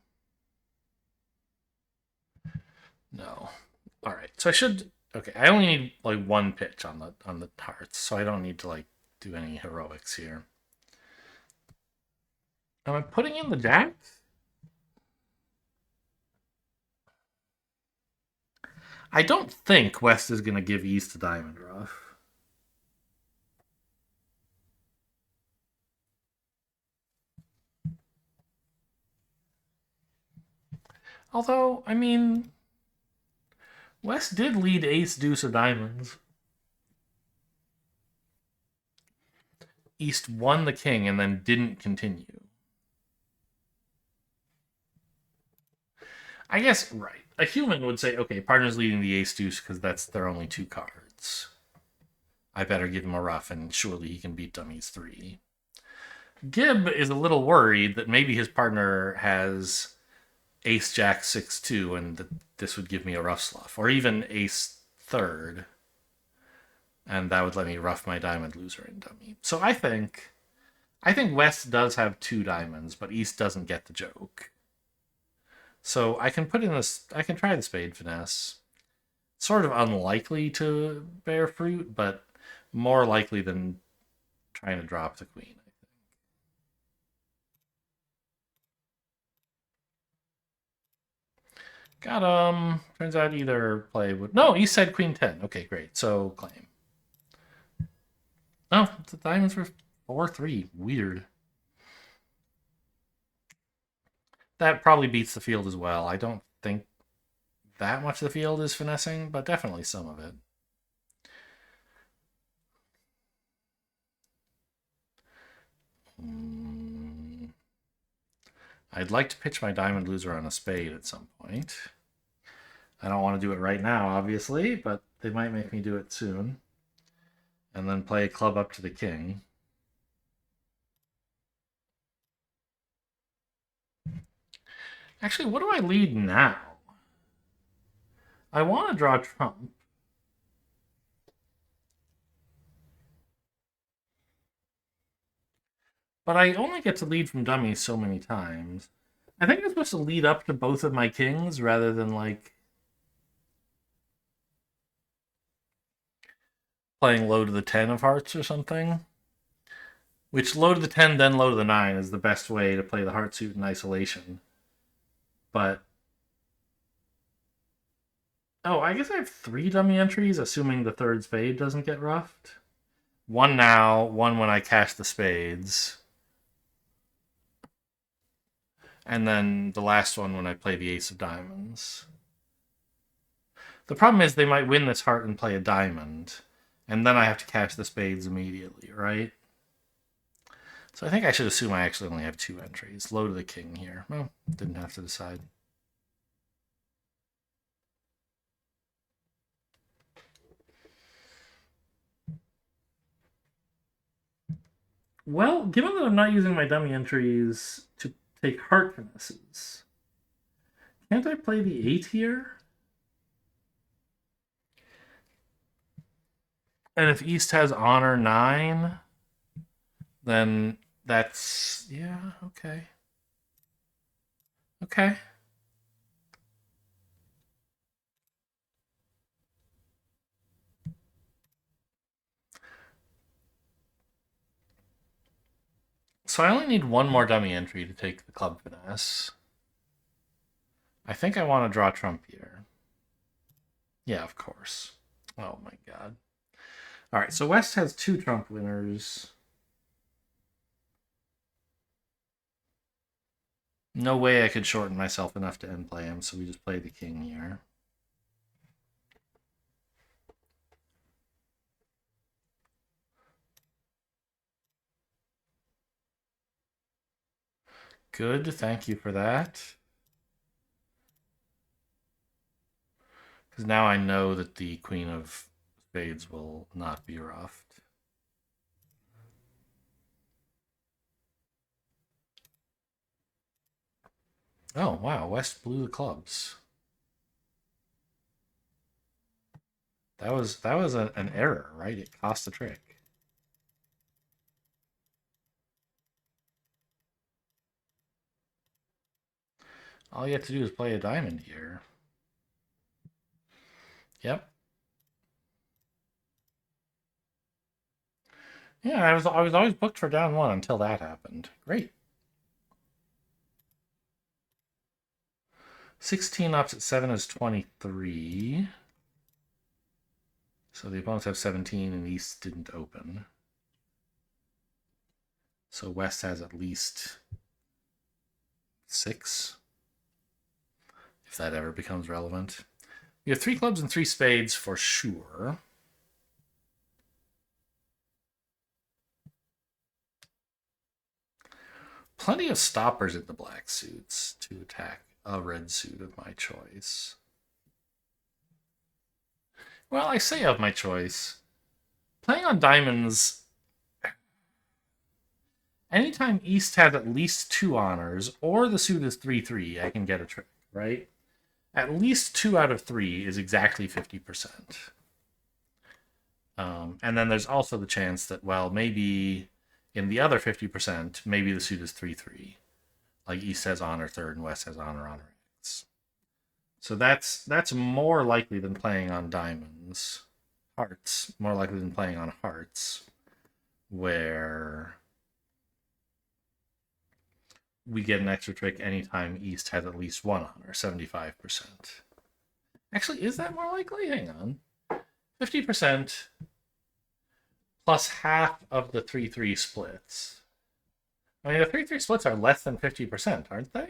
No. All right, so I should... Okay, I only need like 1 pitch on the hearts, so I don't need to like do any heroics here. Am I putting in the jacks? I don't think West is going to give East a diamond rough. Although, I mean, West did lead ace deuce of diamonds. East won the king and then didn't continue. I guess, right. A human would say, okay, partner's leading the ace deuce because that's their only 2 cards. I better give him a rough, and surely he can beat dummies 3. Gib is a little worried that maybe his partner has ace jack 6-2 and that this would give me a rough sluff, or even ace third, and that would let me rough my diamond loser in dummy. So I think West does have 2 diamonds, but East doesn't get the joke. So I can put in this. I can try the spade finesse. Sort of unlikely to bear fruit, but more likely than trying to drop the queen. Got Turns out either play would no. East said queen 10. Okay, great. So claim. Oh, the diamonds were 4-3. Weird. That probably beats the field as well. I don't think that much of the field is finessing, but definitely some of it. I'd like to pitch my diamond loser on a spade at some point. I don't want to do it right now, obviously, but they might make me do it soon. And then play a club up to the king. Actually, what do I lead now? I want to draw trump. But I only get to lead from dummies so many times. I think I'm supposed to lead up to both of my kings rather than like playing low to the 10 of hearts or something. Which low to the 10, then low to the 9 is the best way to play the heart suit in isolation. But oh, I guess I have 3 dummy entries, assuming the third spade doesn't get roughed. 1 now, 1 when I cash the spades. And then the last one when I play the ace of diamonds. The problem is they might win this heart and play a diamond, and then I have to cash the spades immediately, right? So I think I should assume I actually only have 2 entries. Low to the king here. Well, didn't have to decide. Well, given that I'm not using my dummy entries to take heart finesses, can't I play the 8 here? And if East has honor 9, then that's... yeah, okay. Okay. So I only need 1 more dummy entry to take the club finesse. I think I want to draw trump here. Yeah, of course. Oh my god. All right, so West has 2 trump winners. No way I could shorten myself enough to end play him, so we just play the king here. Good, thank you for that. Because now I know that the queen of spades will not be ruffed. Oh, wow, West blew the clubs. That was an error, right? It cost a trick. All you have to do is play a diamond here. Yep. Yeah, I was always booked for down one until that happened. Great. 16 opposite 7 is 23. So the opponents have 17 and East didn't open. So West has at least 6, if that ever becomes relevant. We have 3 clubs and 3 spades for sure. Plenty of stoppers at the black suits to attack a red suit of my choice. Well, I say of my choice. Playing on diamonds, anytime East has at least 2 honors or the suit is 3-3, I can get a trick, right? At least 2 out of 3 is exactly 50%. And then there's also the chance that, well, maybe in the other 50%, maybe the suit is 3-3. Like East has honor third and West has honor X. So that's more likely than playing on diamonds. Hearts, more likely than playing on hearts, where we get an extra trick anytime East has at least 1 honor, 75%. Actually, is that more likely? Hang on. 50% plus half of the 3-3 splits. I mean, the 3-3 splits are less than 50%, aren't they?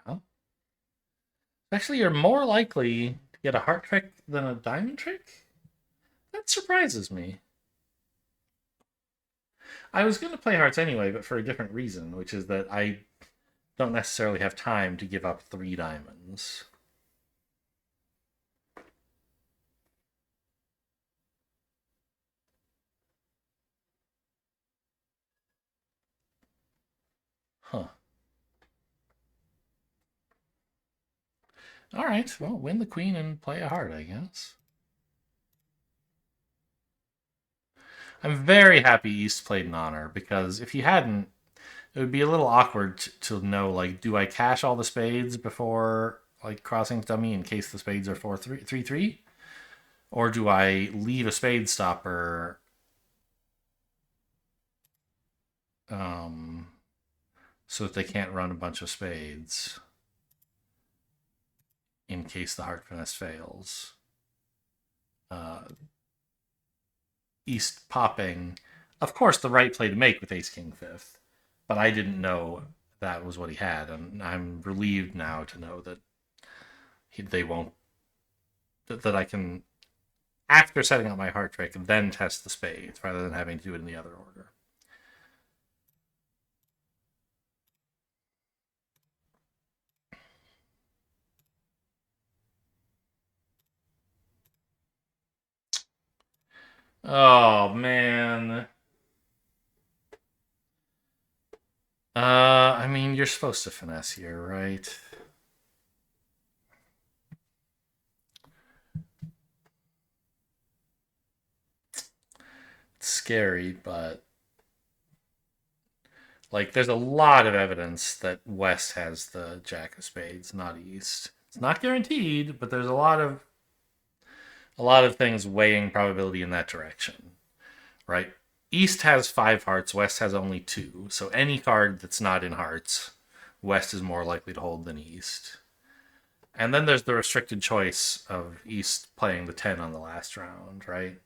Yeah. Actually, you're more likely to get a heart trick than a diamond trick? That surprises me. I was going to play hearts anyway, but for a different reason, which is that I don't necessarily have time to give up 3 diamonds. Huh. All right, well, win the queen and play a heart, I guess. I'm very happy East played an honor, because if he hadn't, it would be a little awkward to know, like, do I cash all the spades before, like, crossing dummy in case the spades are 4-3, or do I leave a spade stopper um, so that they can't run a bunch of spades in case the heart finesse fails? Uh, East popping, of course, the right play to make with Ace King fifth, but I didn't know that was what he had, and I'm relieved now to know that they won't. That I can, after setting up my heart trick, then test the spades rather than having to do it in the other order. Oh man. I mean, you're supposed to finesse here, right? It's scary, but like, there's a lot of evidence that West has the Jack of Spades, not East. It's not guaranteed, but there's a lot of things weighing probability in that direction, right? East has 5 hearts, West has only 2. So any card that's not in hearts, West is more likely to hold than East. And then there's the restricted choice of East playing the 10 on the last round, right?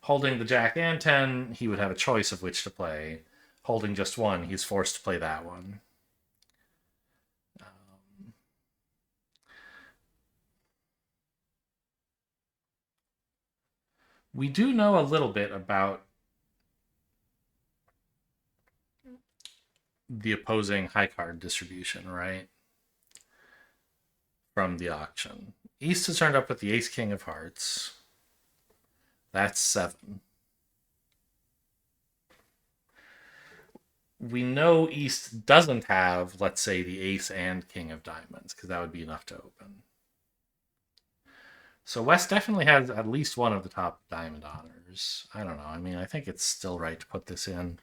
Holding the Jack and 10, he would have a choice of which to play. holding just one, he's forced to play that one. We do know a little bit about the opposing high card distribution, right? From the auction. East has turned up with the ace king of hearts. That's 7. We know East doesn't have, let's say, the ace and king of diamonds, because that would be enough to open. So West definitely has at least one of the top diamond honors. I don't know. I mean, I think it's still right to put this in.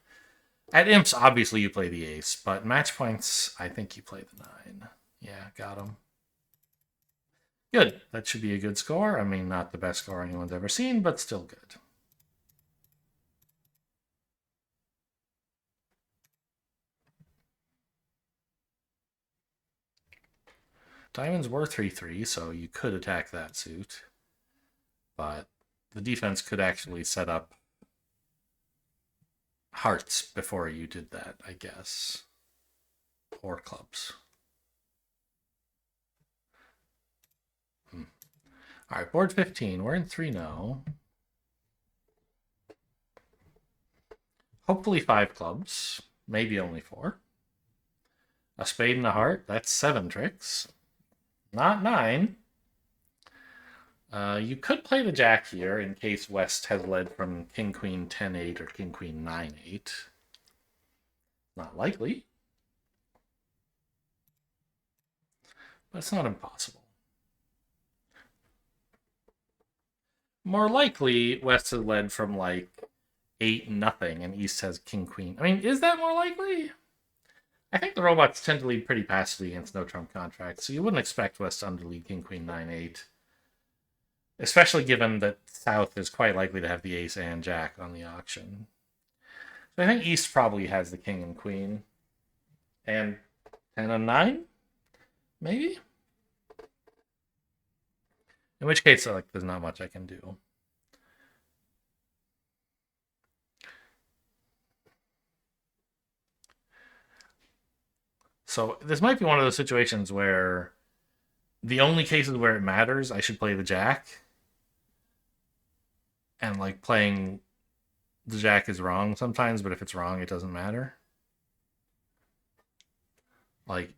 At imps, obviously you play the ace, but match points, I think you play the 9. Yeah, got him. Good. That should be a good score. I mean, not the best score anyone's ever seen, but still good. Diamonds were 3-3, so you could attack that suit. But the defense could actually set up hearts before you did that, I guess. Or clubs. All right, board 15. We're in 3 now. Hopefully 5 clubs. Maybe only 4. A spade and a heart. That's 7 tricks. Not 9. You could play the jack here in case West has led from king queen 10-8 or king queen 9-8. Not likely. But it's not impossible. More likely, West has led from like 8-0 and East has king queen. I mean, is that more likely? I think the robots tend to lead pretty passively against no trump contracts, so you wouldn't expect West to underlead king queen 9-8. Especially given that South is quite likely to have the ace and jack on the auction. So I think East probably has the king and queen. And 10 and 9? Maybe? In which case, like, there's not much I can do. So this might be one of those situations where the only cases where it matters, I should play the jack. And like playing the jack is wrong sometimes, but if it's wrong, it doesn't matter. Like,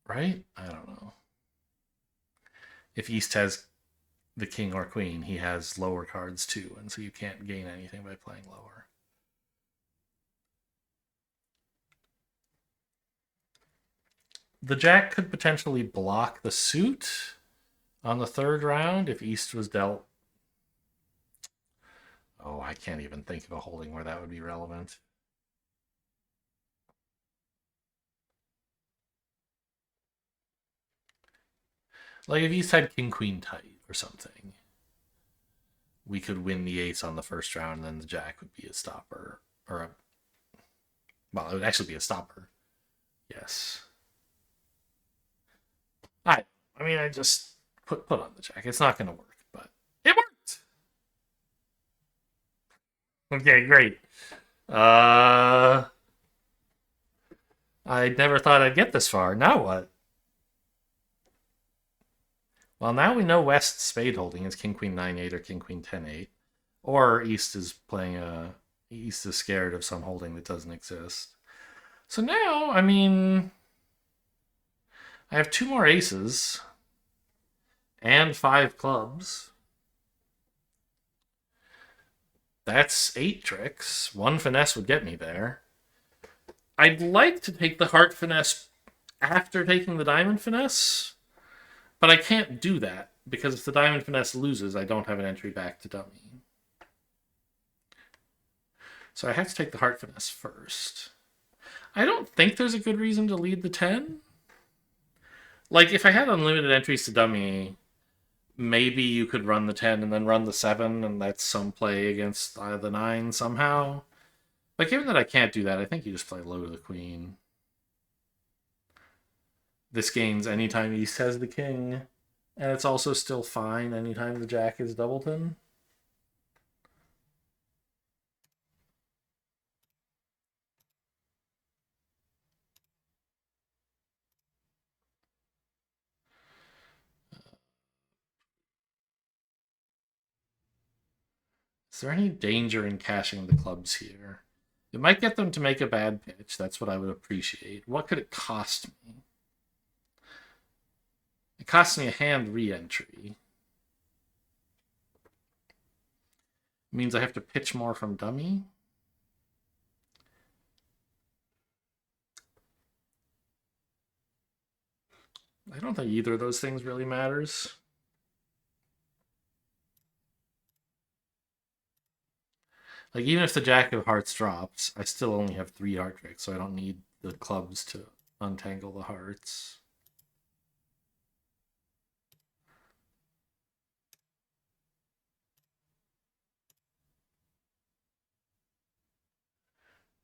right? I don't know. If East has the king or queen, he has lower cards too, and so you can't gain anything by playing lower. The jack could potentially block the suit on the 3rd round if East was dealt. Oh, I can't even think of a holding where that would be relevant. Like if East had king queen tight or something, we could win the ace on the 1st round, and then the jack would be a stopper. Well, it would actually be a stopper. Yes. I mean, I just put on the jack. It's not going to work, but it worked. Okay, great. I never thought I'd get this far. Now what? Well, now we know West's spade holding is king queen 9-8 or king queen 10-8, or East is playing a East is scared of some holding that doesn't exist. So now, I mean, I have 2 more aces and 5 clubs. That's 8 tricks. 1 finesse would get me there. I'd like to take the heart finesse after taking the diamond finesse, but I can't do that because if the diamond finesse loses, I don't have an entry back to dummy. So I have to take the heart finesse first. I don't think there's a good reason to lead the 10. Like, if I had unlimited entries to dummy, maybe you could run the 10 and then run the 7, and that's some play against the 9 somehow. But given that I can't do that, I think you just play low to the queen. This gains anytime East has the king, and it's also still fine anytime the jack is doubleton. Is there any danger in cashing the clubs here? It might get them to make a bad pitch. That's what I would appreciate. What could it cost me? It costs me a hand re-entry. It means I have to pitch more from dummy. I don't think either of those things really matters. Like, even if the Jack of Hearts drops, I still only have 3 heart tricks, so I don't need the clubs to untangle the hearts.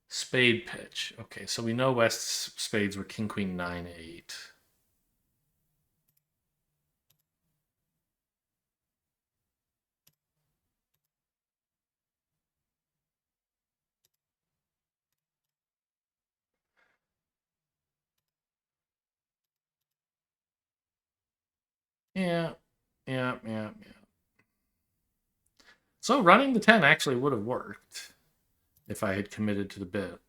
Spade pitch. Okay, so we know West's spades were king, queen, 9, 8. Yeah, yeah. So running the 10 actually would have worked if I had committed to the bit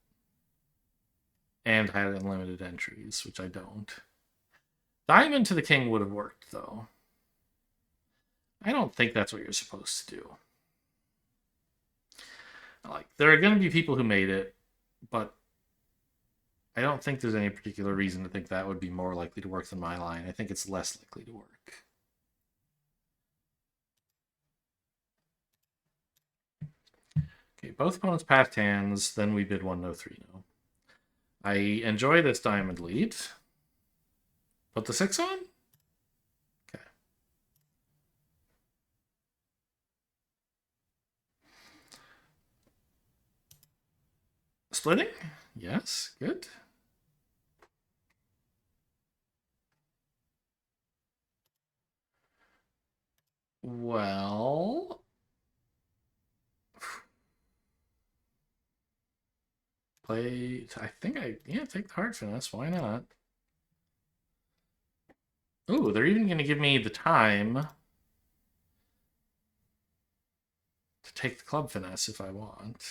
and had unlimited entries, which I don't. Diamond to the king would have worked, though. I don't think that's what you're supposed to do. Like, there are going to be people who made it, but I don't think there's any particular reason to think that would be more likely to work than my line. I think it's less likely to work. Okay, both opponents passed hands, then we bid 1 no 3 no. I enjoy this diamond lead. Put the 6 on? Okay. Splitting? Yes, good. Well, play. I think take the heart finesse. Why not? Ooh, they're even going to give me the time to take the club finesse if I want.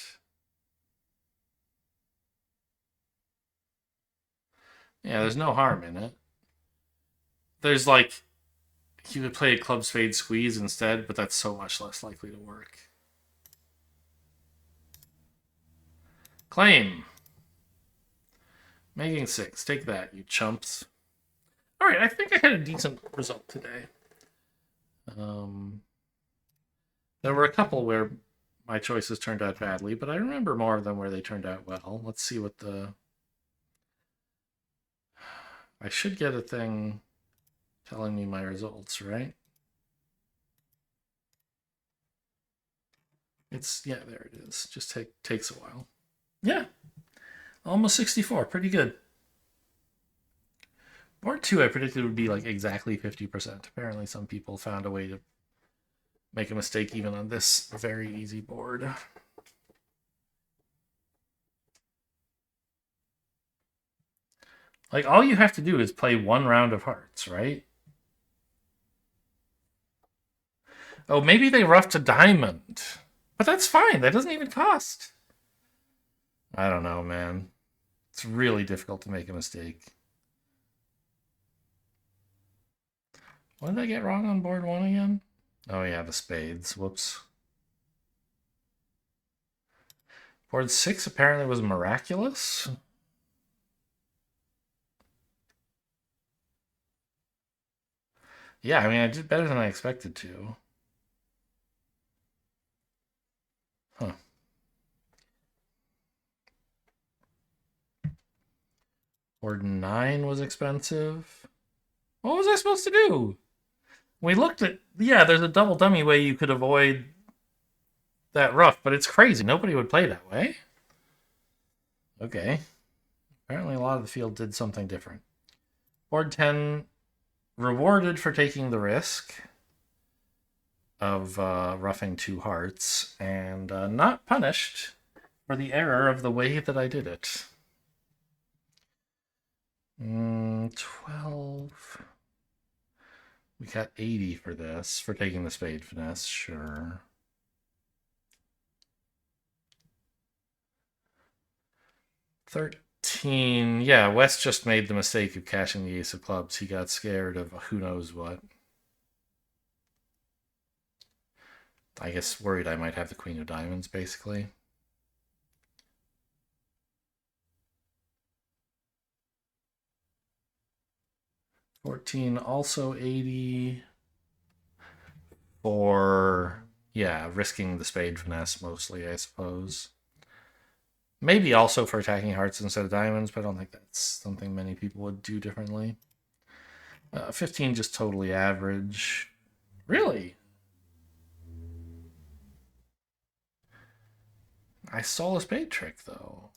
Yeah, there's no harm in it. There's like, you could play a club spade squeeze instead, but that's so much less likely to work. Claim. Making 6. Take that, you chumps. Alright, I think I had a decent result today. There were a couple where my choices turned out badly, but I remember more of them where they turned out well. Let's see what the... I should get a thing telling me my results, right? It's, yeah, there it is. Just takes a while. Yeah, almost 64. Pretty good. Board 2 I predicted would be like exactly 50%. Apparently some people found a way to make a mistake even on this very easy board. Like, all you have to do is play 1 round of hearts, right? Oh, maybe they roughed a diamond. But that's fine. That doesn't even cost. I don't know, man. It's really difficult to make a mistake. What did I get wrong on board 1 again? Oh, yeah, the spades. Whoops. Board 6 apparently was miraculous. Yeah, I mean, I did better than I expected to. Huh. Board 9 was expensive. What was I supposed to do? We looked at... Yeah, there's a double dummy way you could avoid that rough, but it's crazy. Nobody would play that way. Okay. Apparently a lot of the field did something different. Board 10, rewarded for taking the risk of roughing 2 hearts, and not punished for the error of the way that I did it. 12. We got 80 for this, for taking the spade finesse, sure. 13. Yeah, West just made the mistake of cashing the ace of clubs. He got scared of who knows what. I guess worried I might have the queen of diamonds, basically. $14, also 80 for, yeah, risking the spade finesse mostly, I suppose. Maybe also for attacking hearts instead of diamonds, but I don't think that's something many people would do differently. 15 just totally average. Really? I stole a spade trick, though.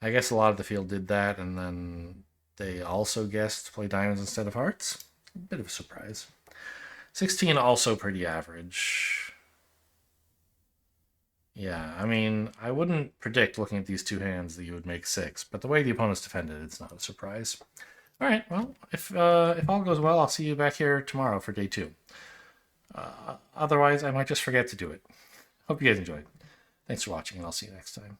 I guess a lot of the field did that, and then they also guessed to play diamonds instead of hearts. A bit of a surprise. 16 also pretty average. Yeah, I mean, I wouldn't predict looking at these two hands that you would make 6, but the way the opponents defended, it's not a surprise. All right, well, if all goes well, I'll see you back here tomorrow for day 2. Otherwise, I might just forget to do it. Hope you guys enjoyed. Thanks for watching, and I'll see you next time.